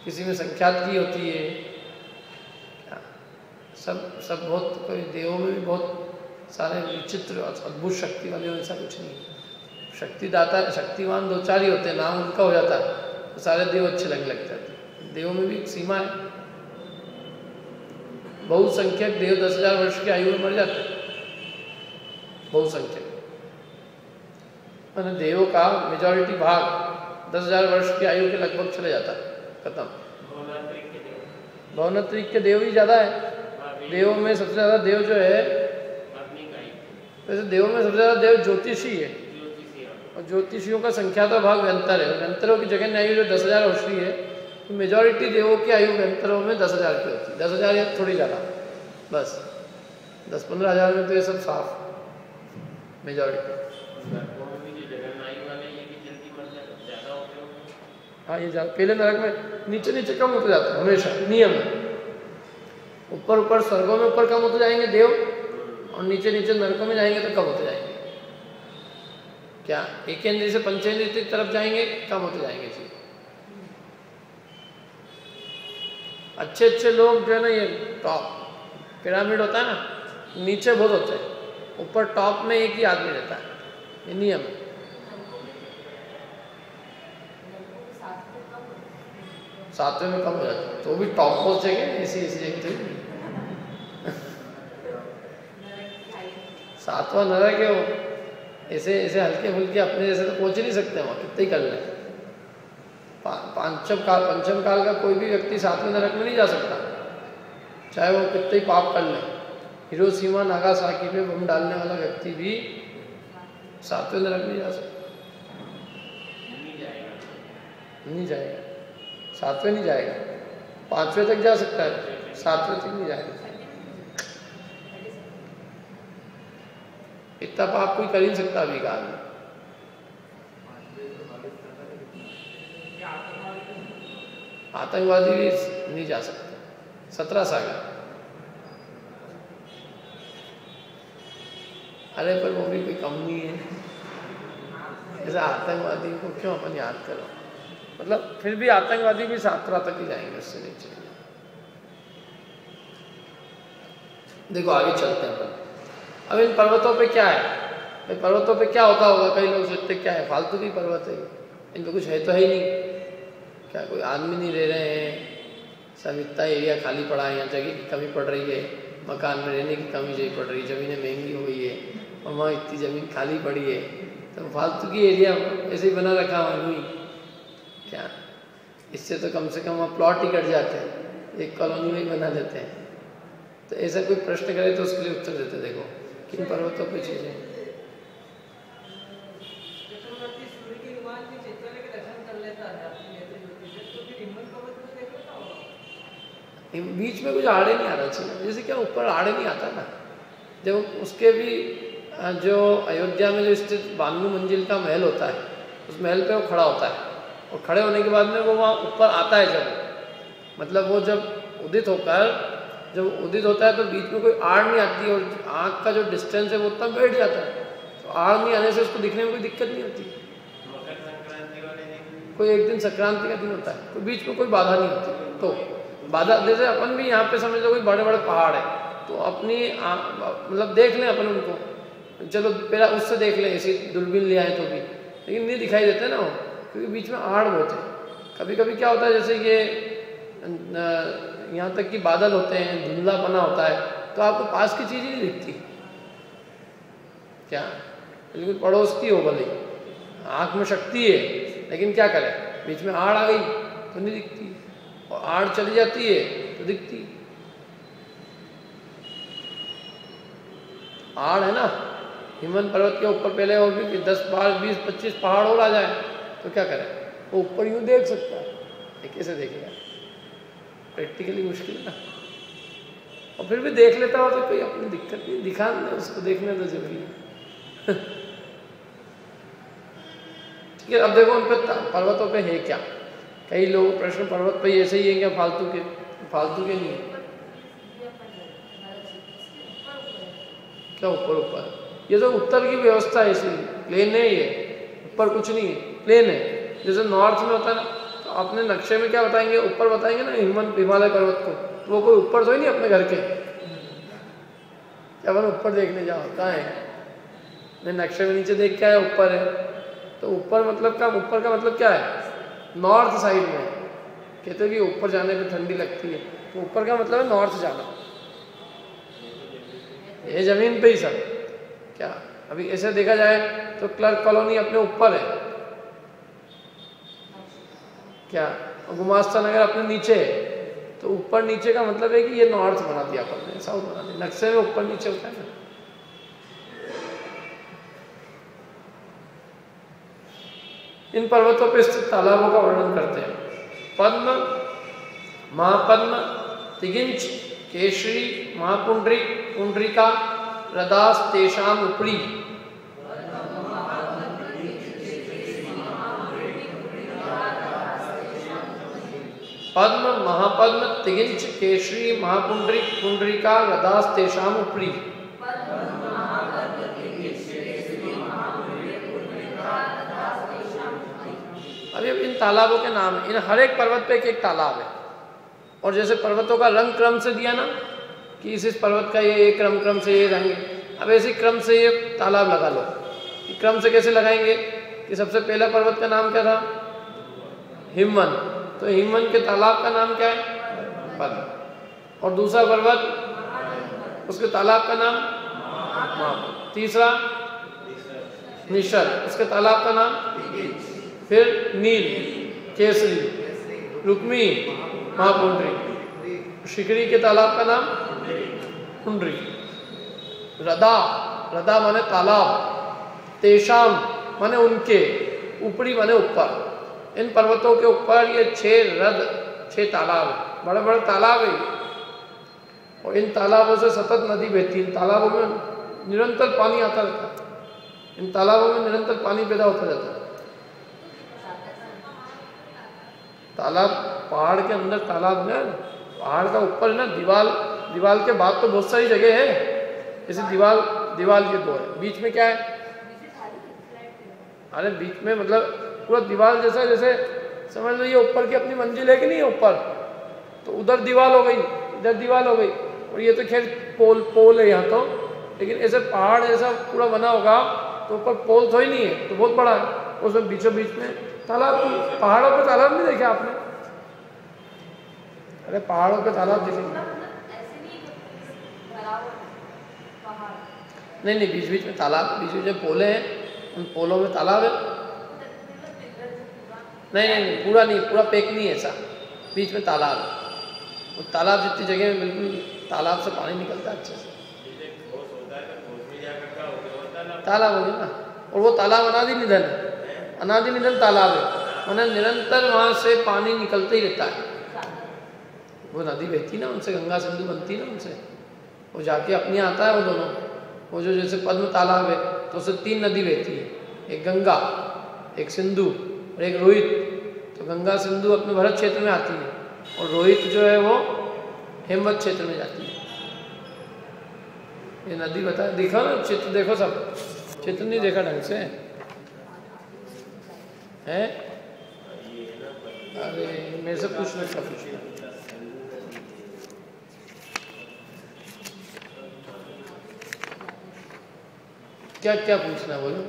किसी में संख्यात की होती है, सब बहुत, कोई देवों में भी बहुत सारे विचित्र अद्भुत शक्ति वाले हो, ऐसा कुछ नहीं। शक्तिदाता शक्तिमान दो चार ही होते हैं, नाम उनका हो जाता है तो सारे देव अच्छे लगने लग जाते हैं। देवों में भी एक सीमा है, बहुसंख्यक देव 10,000 वर्ष की आयु में मर जाते हैं, बहुसंख्यक मैंने देवों का मेजॉरिटी भाग 10,000 वर्ष की आयु के लगभग चले जाता है, खत्म। भवनत्रिक के देव ही ज़्यादा है, देवों में सबसे ज़्यादा देव जो है, वैसे देवों में सबसे ज़्यादा देव ज्योतिषी है, और ज्योतिषियों का संख्या तो भाग व्यंतर है। व्यंतरों की जगह आयु जो 10,000 वर्ष की है, तो मेजॉरिटी देवों की आयु व्यंतरों में 10,000 की होती है, 10,000 या थोड़ी ज़्यादा, बस 10-15 हज़ार में तो ये सब साफ मेजॉरिटी। हाँ, ये पहले नरक में नीचे नीचे कम होते जाते हैं हमेशा, नियम है। ऊपर ऊपर स्वर्गों में ऊपर कम होते जाएंगे देव, और नीचे नीचे नरकों में जाएंगे तो कम होते जाएंगे। क्या एकेंद्रीय से पंचेंद्रीय की तरफ जाएंगे, कम होते जाएंगे जी। अच्छे अच्छे लोग जो है ना, ये टॉप पिरामिड होता है ना, नीचे बहुत होते हैं, ऊपर टॉप में एक ही आदमी रहता है, ये नियम है। सातवें में कम हो जाता है, तो भी टॉप पहुंचेंगे, ऐसी जगह तो सातवां नरक है वो, ऐसे हल्के फुल्के अपने जैसे तो पहुंच ही नहीं सकते वहाँ, कितने ही कर लें। पंचम काल का कोई भी व्यक्ति सातवें नरक में नहीं जा सकता, चाहे वो कितने ही पाप कर ले। हिरोशिमा नागासाकी पे बम डालने वाला व्यक्ति भी सातवें नरक में जा सकता, नहीं जाएगा, सातवें नहीं जाएगा, 5वें तक जा सकता है, 7वें तक नहीं जाएगा। इतना पाप कोई कर ही नहीं सकता अभी काल में। आतंकवादी भी नहीं जा सकते, 17 सागर। अरे पर वो भी कोई कम नहीं है, ऐसा आतंकवादी को क्यों अपन याद करो, मतलब फिर भी आतंकवादी भी 7 तक ही जाएंगे, उससे नीचे। देखो आगे चलते हैं अपन। अब इन पर्वतों पे क्या है भाई, पर्वतों पे क्या होता होगा, कई लोग सोचते क्या है, फालतू की पर्वत है, इन पे कुछ है तो है ही नहीं, क्या कोई आदमी नहीं रह रहे हैं, सब इतना एरिया खाली पड़ा है, यहाँ जगह की कमी पड़ रही है, मकान में रहने की कमी जगह पड़ रही है, ज़मीनें महंगी हो गई है, और वहाँ इतनी ज़मीन खाली पड़ी है, तो फालतू की एरिया ऐसे ही बना रखा हुई क्या, इससे तो कम से कम वहाँ प्लॉट ही कट जाते हैं, एक कॉलोनी में ही बना देते हैं। तो ऐसा कोई प्रश्न करे तो उसके लिए उत्तर देते, देखो किन पर्वतों पे चीजें। बीच में कुछ आड़े नहीं आना चाहिए, जैसे क्या ऊपर आड़े नहीं आता ना, जब उसके भी जो अयोध्या में जो स्थित 92 मंजिल का महल होता है, उस महल पे वो खड़ा होता है, और खड़े होने के बाद में वो वहाँ ऊपर आता है, जब मतलब वो जब उदित होता है तो बीच में कोई आड़ नहीं आती, और आँख का जो डिस्टेंस है वो उतना बैठ जाता है, तो आड़ नहीं आने से उसको दिखने में कोई दिक्कत नहीं होती। कोई एक दिन संक्रांति का दिन होता है, कोई बीच में कोई बाधा नहीं होती, तो बाधा जैसे अपन भी यहाँ पे समझ लो कोई बड़े बड़े पहाड़ है, तो अपनी मतलब देख लें अपन उनको, चलो पहला उससे देख लें, ऐसी दूरबीन ले आए तो भी, लेकिन नहीं दिखाई देते ना वो, क्योंकि बीच में आड़ बहुत है। कभी कभी क्या होता है, जैसे ये यहाँ तक कि बादल होते हैं, धुंधलापना होता है, तो आपको पास की चीज़ ही नहीं दिखती क्या? बिल्कुल पड़ोस की हो भले, आँख में शक्ति है, लेकिन क्या करें, बीच में आड़ आ गई तो नहीं दिखती, और आड़ चली जाती है तो दिखती। आड़ है ना, हिमवंत पर्वत के ऊपर पहले और भी 10, 12, 20, 25 पहाड़ और आ जाए तो क्या करें, वो ऊपर यूँ देख सकता है, ये कैसे देखेगा? प्रैक्टिकली मुश्किल है ना। और फिर भी देख लेता हो तो कोई अपनी दिक्कत नहीं, दिखा नहीं उसको, देखने तो जरूरी है। ठीक है, अब देखो उन पे पर्वतों पे है क्या? कई लोग प्रश्न पर्वत पे ऐसे ही है क्या फालतू के? फालतू के नहीं है। क्या ऊपर ऊपर? ये तो उत्तर की व्यवस्था है, इसी प्लेन है ये, ऊपर कुछ नहीं है, प्लेन है। जैसे नॉर्थ में होता है ना, तो अपने नक्शे में क्या बताएंगे, ऊपर बताएंगे ना हिमालय पर्वत को, तो वो कोई ऊपर तो ही नहीं अपने घर के, क्या अपन ऊपर देखने जाओ, कहाँ है? मैं नक्शे में नीचे देख के आया ऊपर है, तो ऊपर मतलब का, ऊपर का मतलब क्या है? नॉर्थ साइड में। कहते कि ऊपर जाने पे ठंडी लगती है, तो ऊपर का मतलब है नॉर्थ जाना, ये जमीन पे ही सब। क्या अभी ऐसे देखा जाए तो क्लर्क कॉलोनी अपने ऊपर है क्या, और गुमास्ता नगर अपने नीचे है, तो ऊपर नीचे का मतलब है कि ये नॉर्थ बना दिया अपन ने, साउथ बना दिया। नक्शे में ऊपर नीचे होता है ना। इन पर्वतों पर स्थित तालाबों का वर्णन करते हैं। पद्म, महापद्म, तिगिंच, केशरी, महापुंडरिक, पुंडरिका, रदास तेषाम उपरी। पद्म, महापद्म, तिगिंच, केशरी, महापुंडरिक, पुंडरिका, रदास तेषाम उपरी। अभी इन तालाबों के नाम, इन हर एक पर्वत पे एक तालाब है, और जैसे पर्वतों का रंग क्रम से दिया ना कि इस पर्वत का ये क्रम से ये रंग है, अब ऐसे क्रम से ये तालाब लगा लो। क्रम से कैसे लगाएंगे कि सबसे पहला पर्वत का नाम क्या था? हिमवंत, तो हिमवंत के तालाब का नाम क्या है? पद्म। और दूसरा पर्वत, उसके तालाब का नाम महापद्म। तीसरा निशद, उसके तालाब का नाम, फिर नील, केसरी, रुक्मी, महापुंडरी, शिखरी के तालाब का नाम पुंडरी, रदा, रदा माने तालाब, तेषाम माने उनके, ऊपरी माने ऊपर। इन पर्वतों के ऊपर ये 6 तालाब है, बड़े बड़े तालाब है, और इन तालाबों से सतत नदी बहती है। इन तालाबों में निरंतर पानी आता रहता है, इन तालाबों में निरंतर पानी पैदा होता जाता है। तालाब पहाड़ के अंदर तालाब है, पहाड़ का ऊपर है ना, दीवाल के बाद तो बहुत सारी जगह है, जैसे दीवाल के 2 है, बीच में क्या है? अरे बीच में मतलब पूरा दीवार जैसा, जैसे समझ लो ये ऊपर की अपनी मंजिल है कि नहीं ऊपर, तो उधर दीवार हो गई, इधर दीवार हो गई, और ये तो खैर पोल है यहाँ तो, लेकिन ऐसे पहाड़ ऐसा पूरा बना होगा तो ऊपर पोल तो ही नहीं है, तो बहुत बड़ा है, उसमें बीचों बीच में तालाब। पहाड़ों पे तालाब नहीं देखे आपने? अरे पहाड़ों पे तालाब देखेंगे? नहीं, बीच बीच में तालाब, बीच बीच में पोले हैं, उन पोलों में तालाब है। नहीं, पूरा पैक नहीं है ऐसा, बीच में तालाब है, वो तालाब जितनी जगह में बिल्कुल तालाब से पानी निकलता है अच्छे से, तालाब हो गया ना। और वो तालाब अनादि निधन तालाब है, मतलब निरंतर वहाँ से पानी निकलते ही रहता है। वो नदी बहती ना उनसे, गंगा सिंधु बनती ना उनसे, वो जाके अपनी आता है वो दोनों। वो जो जैसे पद्म तालाब है तो उससे 3 नदी बहती है, एक गंगा, एक सिंधु और एक रोहित। तो गंगा सिंधु अपने भरत क्षेत्र में आती है, और रोहित जो है वो हेमवत क्षेत्र में जाती है। ये नदी बता, दिखा ना चित्र, देखो सब चित्र नहीं देखा ढंग से है? अरे मेरे से पूछना क्या पूछना? क्या पूछना बोलो?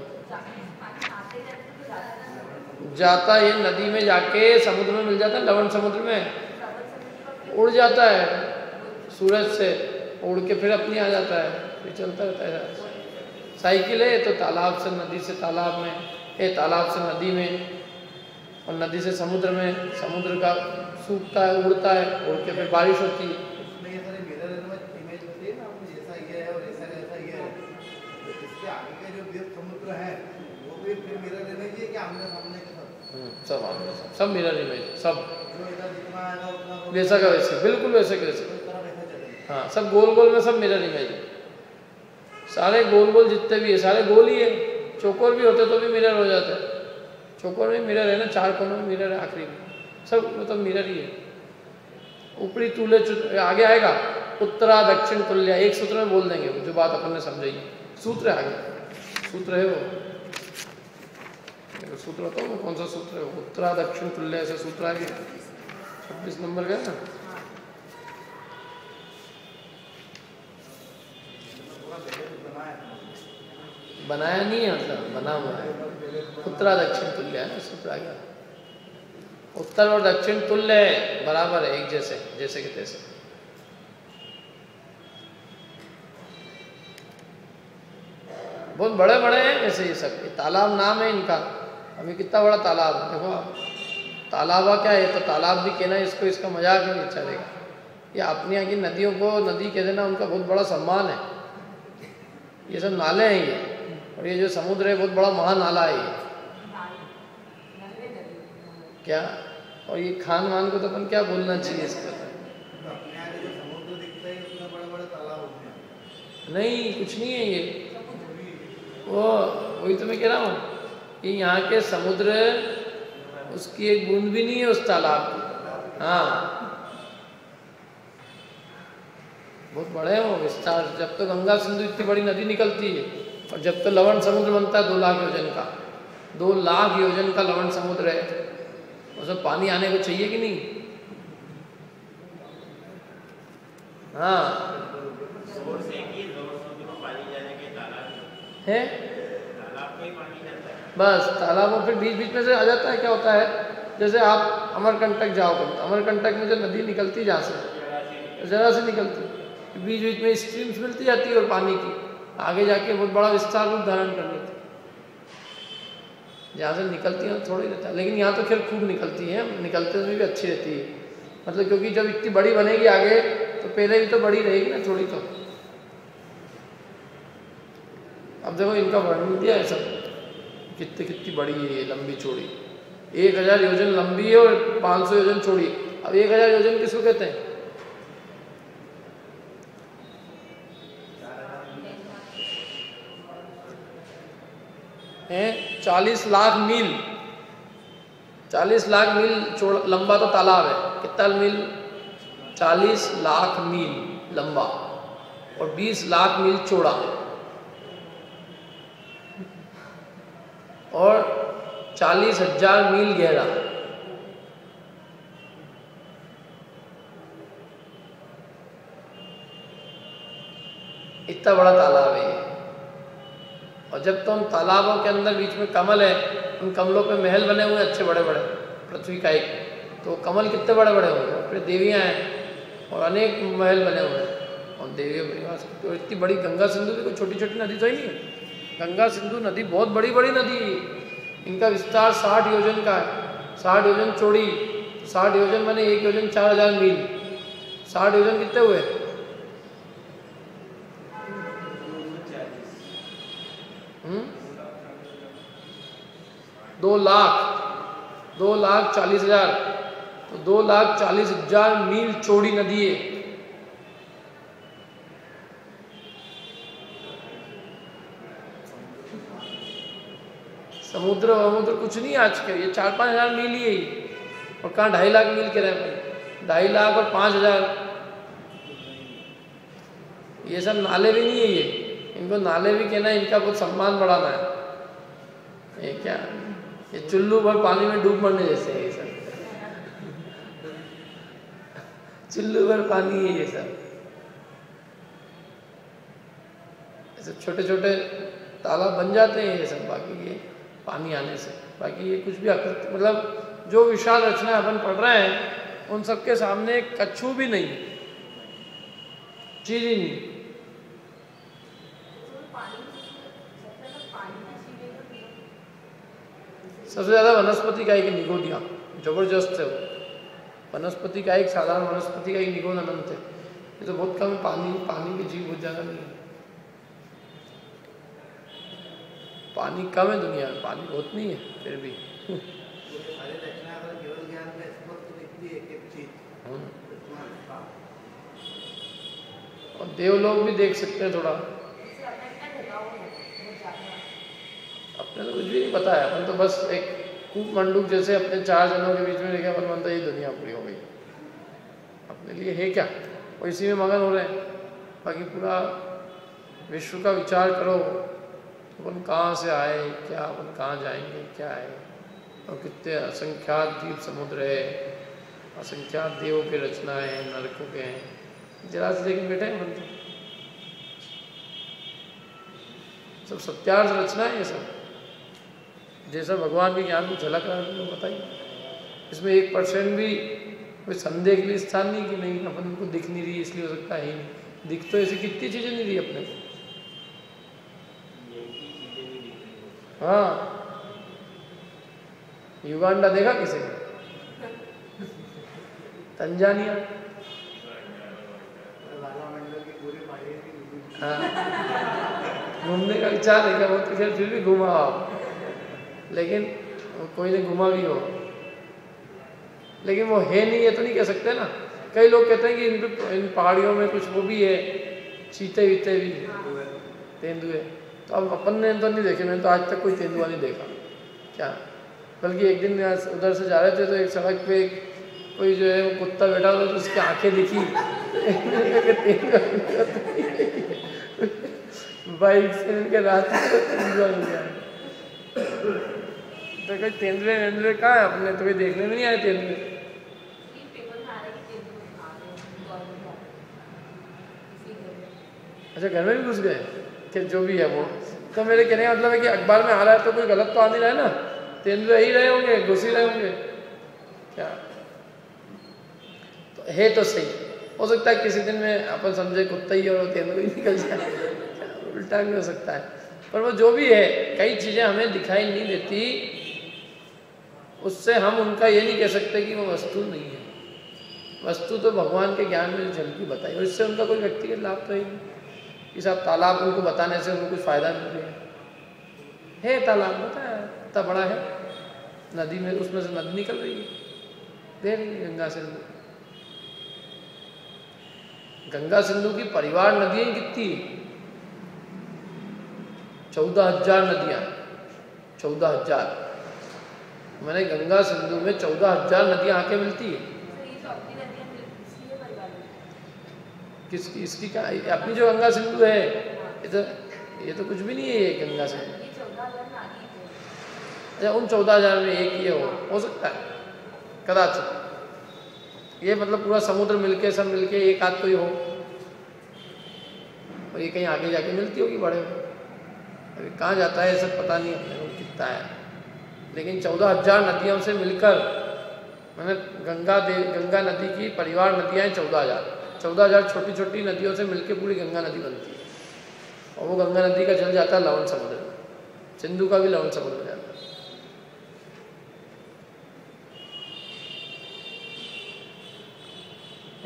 जाता है नदी में, जाके समुद्र में मिल जाता है, लवण समुद्र में उड़ जाता है सूरज से, उड़ के फिर अपनी आ जाता है, फिर चलता रहता है। साइकिल है तो तालाब से नदी से तालाब में, तालाब से नदी में, और नदी से समुद्र में, समुद्र का सूखता है, उड़ता है, उड़ के फिर बारिश होती है। सब आमने सब मिरर इमेज, सब वैसा का वैसे, बिल्कुल वैसे का वैसे। हाँ, सब गोल गोल में सब मिरर इमेज है। सारे गोल गोल जितने भी है सारे गोल ही है। चौकोर भी होते तो भी मिरर हो जाते हैं। चौकोर में मिरर है ना, 4 कोनों में मिरर है, आखिरी में सब मतलब मिरर ही है। ऊपरी तूले आगे आएगा उत्तरा दक्षिण तुल्य, एक सूत्र में बोल देंगे जो बात अपन ने समझाई। सूत्र है आगे, सूत्र है वो सूत्र होता है, कौन सा सूत्र है? उत्तरा दक्षिण तुल्य ऐसे सूत्र आगे 26 नंबर का है ना। बनाया नहीं है, मतलब बना हुआ है। उत्तरा दक्षिण तुल्य है ना सूत्र आ गया। उत्तर और दक्षिण तुल्य है, बराबर है, एक जैसे, जैसे कि तैसे। बहुत बड़े बड़े हैं वैसे ये सब। ये तालाब नाम है इनका। अभी कितना बड़ा तालाब देखो आप, तालाबा क्या है? तो तालाब भी कहना इसको, इसका मजाक नहीं अच्छा रहेगा। ये अपनी यहाँ की नदियों को नदी कह देना उनका बहुत बड़ा सम्मान है। ये सब नाले हैं ये, और ये जो समुद्र है बहुत बड़ा महानाला है ये क्या। और ये खान वान को तो अपन क्या बोलना चाहिए इसको? नहीं, कुछ नहीं है ये। वही तो मैं कह रहा हूँ कि यहाँ के समुद्र, उसकी एक बूंद भी नहीं है उस तालाब की। हाँ, बहुत बड़े हैं वो विस्तार। जब तो गंगा सिंधु इतनी बड़ी नदी निकलती है, और जब तो लवण समुद्र बनता है 2 लाख योजन का, 2 लाख योजन का लवण समुद्र है। उसमें पानी आने को चाहिए कि नहीं? हाँ है, बस तालाब में फिर बीच बीच में से आ जाता है। क्या होता है, जैसे आप अमरकंटक जाओ, अमरकंटक में जो नदी निकलती जहाँ से, जरा से निकलती, बीच बीच में स्ट्रीम्स मिलती जाती है और पानी की आगे जाके बहुत बड़ा विस्तार रूप धारण कर लेती। जहाँ से निकलती है थोड़ी रहता है, लेकिन यहाँ तो खैर खूब निकलती है, निकलते हुए भी अच्छी रहती है। मतलब क्योंकि जब इतनी बड़ी बनेगी आगे, तो पहले भी तो बड़ी रहेगी ना थोड़ी तो। अब देखो इनका वर्णन दिया है सब, कितनी बड़ी है ये, लंबी चौड़ी। 1000 योजन लंबी है और 500 योजन चौड़ी। अब 1000 योजन किसको कहते हैं? हैं 40 लाख मील। 40 लाख मील लंबा तो तालाब है। कितना मील? 40 लाख मील लंबा और 20 लाख मील चौड़ा, और 40,000 मील गहरा। इतना बड़ा तालाब है ये। और जब तो उन तालाबों के अंदर बीच में कमल है, उन कमलों पे महल बने हुए अच्छे बड़े बड़े, पृथ्वी का एक, तो कमल कितने बड़े बड़े होंगे। फिर देवियाँ हैं और अनेक महल बने हुए हैं, और देवियाँ तो इतनी बड़ी। गंगा सिंधु भी कोई छोटी छोटी नदी तो ही नहीं है। गंगा सिंधु नदी बहुत बड़ी बड़ी नदी है। इनका विस्तार 60 योजन का है, 60 योजन चौड़ी। 60 योजन माने 1 योजन 4000 मील। 60 योजन कितने हुए? 2,40,000। तो 2,40,000 मील चौड़ी नदी है। समुद्र वमुद्र कुछ नहीं आज के, ये 4-5 हजार मील ही है ये। और कहाँ 2.5 लाख मील के रहे भाई, 2.5 लाख और 5,000। ये सब नाले भी नहीं है ये, इनको नाले भी कहना है, इनका बहुत सम्मान बढ़ाना है। ये क्या, ये चुल्लू भर पानी में डूब मरने जैसे है ये सब। चुल्लू भर पानी है ये सब। ऐसे छोटे छोटे तालाब बन जाते हैं ये सब, बाकी ये पानी आने से। बाकी ये कुछ भी आकृति, मतलब जो विशाल रचना अपन पढ़ रहे हैं उन सबके सामने कच्छू भी नहीं। चीज ही नहीं। सबसे ज्यादा वनस्पति का एक निगोदिया जबरदस्त है वो। वनस्पति का एक साधारण वनस्पति का एक निगोद अनंत है। ये तो बहुत कम है। पानी की जीव बहुत ज्यादा नहीं है। पानी कम है दुनिया में, पानी बहुत नहीं है फिर भी। और देवलोग भी देख सकते हैं थोड़ा। अपने तो कुछ भी नहीं पता है। अपन तो बस एक कूप मंडूक जैसे अपने 4 जनों के बीच में लेके अपन मानता ये दुनिया पूरी हो गई। अपने लिए है क्या, वो इसी में मगन हो रहे हैं। बाकी पूरा विश्व का विचार करो, अपन कहाँ से आए, क्या अपन कहाँ जाएंगे, क्या है, और कितने असंख्यात द्वीप समुद्र है, असंख्यात देवों की रचनाएं हैं, नरकों के हैं। जरा से लेकिन बैठे हैं मन सब सत्यार्थ रचना है ये सब। जैसा भगवान के ज्ञान को झलक रहा है बताइए। इसमें 1% भी कोई संदेह के लिए स्थान नहीं कि नहीं अपन को दिख नहीं रही इसलिए हो सकता है ही नहीं। दिख तो ऐसी कितनी चीजें नहीं रही अपने। हाँ, युगांडा देखा किसी ने? तंजानिया, हाँ, घूमने का विचार है क्या? वो तो खैर फिर भी घूमा आप, लेकिन कोई ने घुमा भी हो, लेकिन वो है नहीं, ये तो नहीं कह सकते ना। कई लोग कहते हैं कि इन पहाड़ियों में कुछ वो भी है, चीते वीते भी, तेंदुए। तो अब अपन ने तो नहीं देखे, मैंने तो आज तक कोई तेंदुआ नहीं देखा क्या। बल्कि एक दिन उधर से जा रहे थे तो एक सड़क पे कोई जो है वो कुत्ता बैठा हुआ, तो उसकी आंखें दिखी। बाइक से उनके रास्ते तेंदुआ हो गया। तो कोई तेंदुए वेंदुए कहाँ है? अपने तो कोई देखने में नहीं आए तेंदुए। अच्छा, घर में भी घुस गए कि जो भी है वो। तो मेरे कहने का मतलब है कि अखबार में आ रहा है तो कोई गलत तो आ नहीं रहा है ना। तेंदुए ही रहे होंगे, घुस ही रहे होंगे क्या। तो है तो सही, हो सकता है किसी दिन में अपन समझे कुत्ता ही और तेंदुआ ही निकल जाए, उल्टा भी हो सकता है। पर वो जो भी है, कई चीज़ें हमें दिखाई नहीं देती, उससे हम उनका ये नहीं कह सकते कि वो वस्तु नहीं है। वस्तु तो भगवान के ज्ञान में झलकी बताई, और इससे उनका कोई व्यक्तिगत लाभ तो ही नहीं कि साहब तालाब उनको बताने से उनको कुछ फ़ायदा नहीं है। तालाब बताया इतना बड़ा है, नदी में उसमें से नदी निकल रही है, दे रही है गंगा सिंधु। गंगा सिंधु की परिवार नदियाँ कितनी, 14,000 नदियाँ, 14,000। मैंने गंगा सिंधु में 14,000 नदियाँ आके मिलती है। किसकी, इसकी क्या, अपनी जो गंगा सिंधु है, ये तो कुछ भी नहीं है ये गंगा सिंधु। अच्छा, उन 14,000 में एक ये हो सकता है कदाचित। ये मतलब पूरा समुद्र मिलके सब मिलके एक आध कोई हो, और ये कहीं आगे जाके मिलती होगी बड़े में। अभी कहाँ जाता है ये सब पता नहीं अपने को कितना है, लेकिन 14,000 नदियों से मिलकर मैंने गंगा नदी की परिवार नदियाँ हैं 14,000। 14,000 छोटी छोटी नदियों से मिलकर पूरी गंगा नदी बनती है, और वो गंगा नदी का जल जाता है लवण समुद्र में। सिंधु का भी लवण समुद्र में जाता है।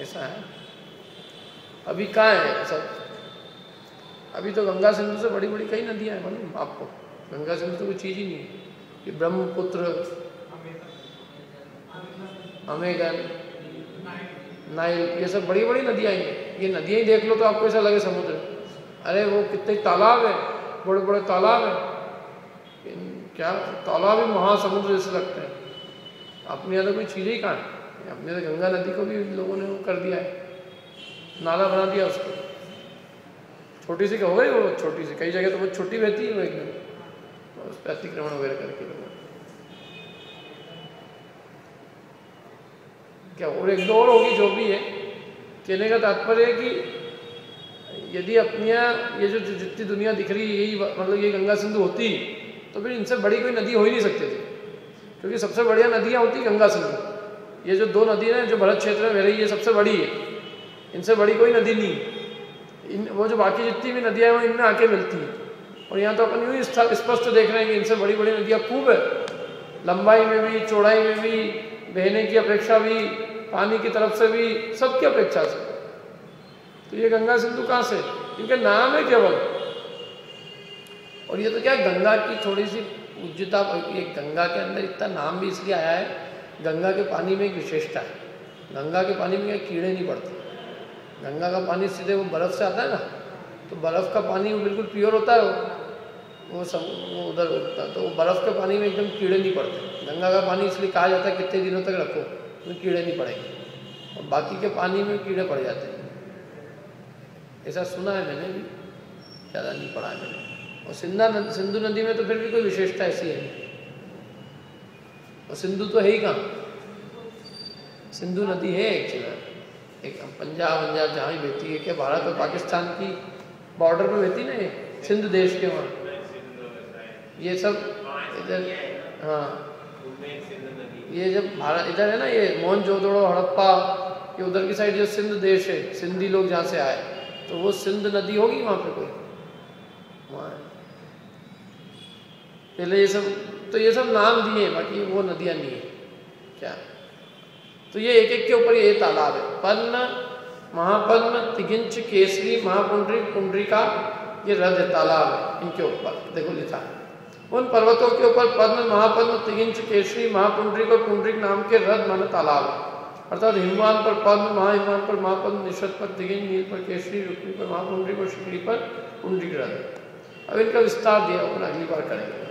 ऐसा है। अभी कहाँ है सब? अभी तो गंगा सिंधु से बड़ी बड़ी कई नदियाँ हैं मालूम आपको। गंगा सिंधु तो कोई चीज़ ही नहीं है। ये ब्रह्मपुत्र, अमेगन, नाइल, ये सब बड़ी बड़ी नदियाँ हैं। ये नदियाँ ही देख लो तो आपको ऐसा लगे समुद्र। अरे वो कितने तालाब है, बड़े बड़े तालाब हैं, क्या तालाब ही महासमुद्र जैसे लगते हैं। अपने यहाँ तो कोई चीज़ ही कहाँ है। अपने तो गंगा नदी को भी लोगों ने वो कर दिया है, नाला बना दिया उसको। छोटी सी हो गई वो, छोटी सी, कई जगह तो बहुत छोटी बहती है वो एकदम, उस पर अतिक्रमण वगैरह करके लोग क्या। और एक दो और होगी जो भी है। कहने का तात्पर्य है कि यदि अपने ये जो जितनी दुनिया दिख रही है यही मतलब ये गंगा सिंधु होती तो फिर इनसे बड़ी कोई नदी हो ही नहीं सकती थी, क्योंकि सबसे बढ़िया नदियाँ होती गंगा सिंधु। ये जो दो नदी हैं जो भरत क्षेत्र में बह रही है सबसे बड़ी है, इनसे बड़ी कोई नदी नहीं। वो जो बाकी जितनी भी नदियाँ हैं वो इनमें आके मिलती हैं। और यहाँ तो अपन यूँ ही स्पष्ट देख रहे हैं कि इनसे बड़ी बड़ी नदियाँ खूब है, लंबाई में भी, चौड़ाई में भी, बहने की अपेक्षा भी, पानी की तरफ से भी, सबकी अपेक्षा से। तो ये गंगा सिंधु कहाँ से? इनके नाम है केवल। और ये तो क्या गंगा की थोड़ी सी पूज्यता, ये गंगा के अंदर इतना नाम भी इसलिए आया है, गंगा के पानी में एक विशेषता है, गंगा के पानी में कीड़े नहीं पड़ते। गंगा का पानी सीधे वो बर्फ़ से आता है ना, तो बर्फ़ का पानी वो बिल्कुल प्योर होता है, वो उधर उठता है, तो वो बर्फ़ के पानी में एकदम कीड़े नहीं पड़ते। गंगा का पानी इसलिए कहा जाता है कितने दिनों तक रखो तो कीड़े नहीं पड़ेंगे, और बाकी के पानी में कीड़े पड़ जाते हैं, ऐसा सुना है मैंने भी, ज़्यादा नहीं पढ़ा है मैंने। और सिंधु नदी में तो फिर भी कोई विशेषता ऐसी है नहीं, और सिंधु तो है ही कहाँ, सिंधु नदी है एक जगह, एक पंजाब जहाँ ही बहती है, क्या भारत और पाकिस्तान की बॉर्डर पे बहती ना, ये सिंध देश के वहाँ, ये सब इधर, हाँ ये जब भारत इधर है ना, ये मोहनजोदड़ो हड़प्पा, ये उधर की साइड जो सिंध देश है, सिंधी लोग जहाँ से आए, तो वो सिंध नदी होगी वहाँ पे कोई, वहाँ पहले ये सब, तो ये सब नाम दिए, बाकी वो नदियाँ नहीं है क्या। तो ये एक एक के ऊपर ये तालाब है, पद्म, महापद्म, तिगिंच, केसरी, महापुंडरीक, पुंडरीका, ये रद है, तालाब है इनके ऊपर, देखो लिखा है। उन पर्वतों के ऊपर पद्म, महापद्म, तिगिंच, केसरी, महापुंडरीक और पुंडरीक नाम के रद माना तालाब है, अर्थात हिमवान पर पद्म, महाहिमवान पर महापद्म, निषद पर तिगिंच, नील पर केसरी, रुक्मी पर महापुंडरीक और शिखरी पर पुंडरीक रद। अब इनका विस्तार दिया, अपन अगली बार करेंगे।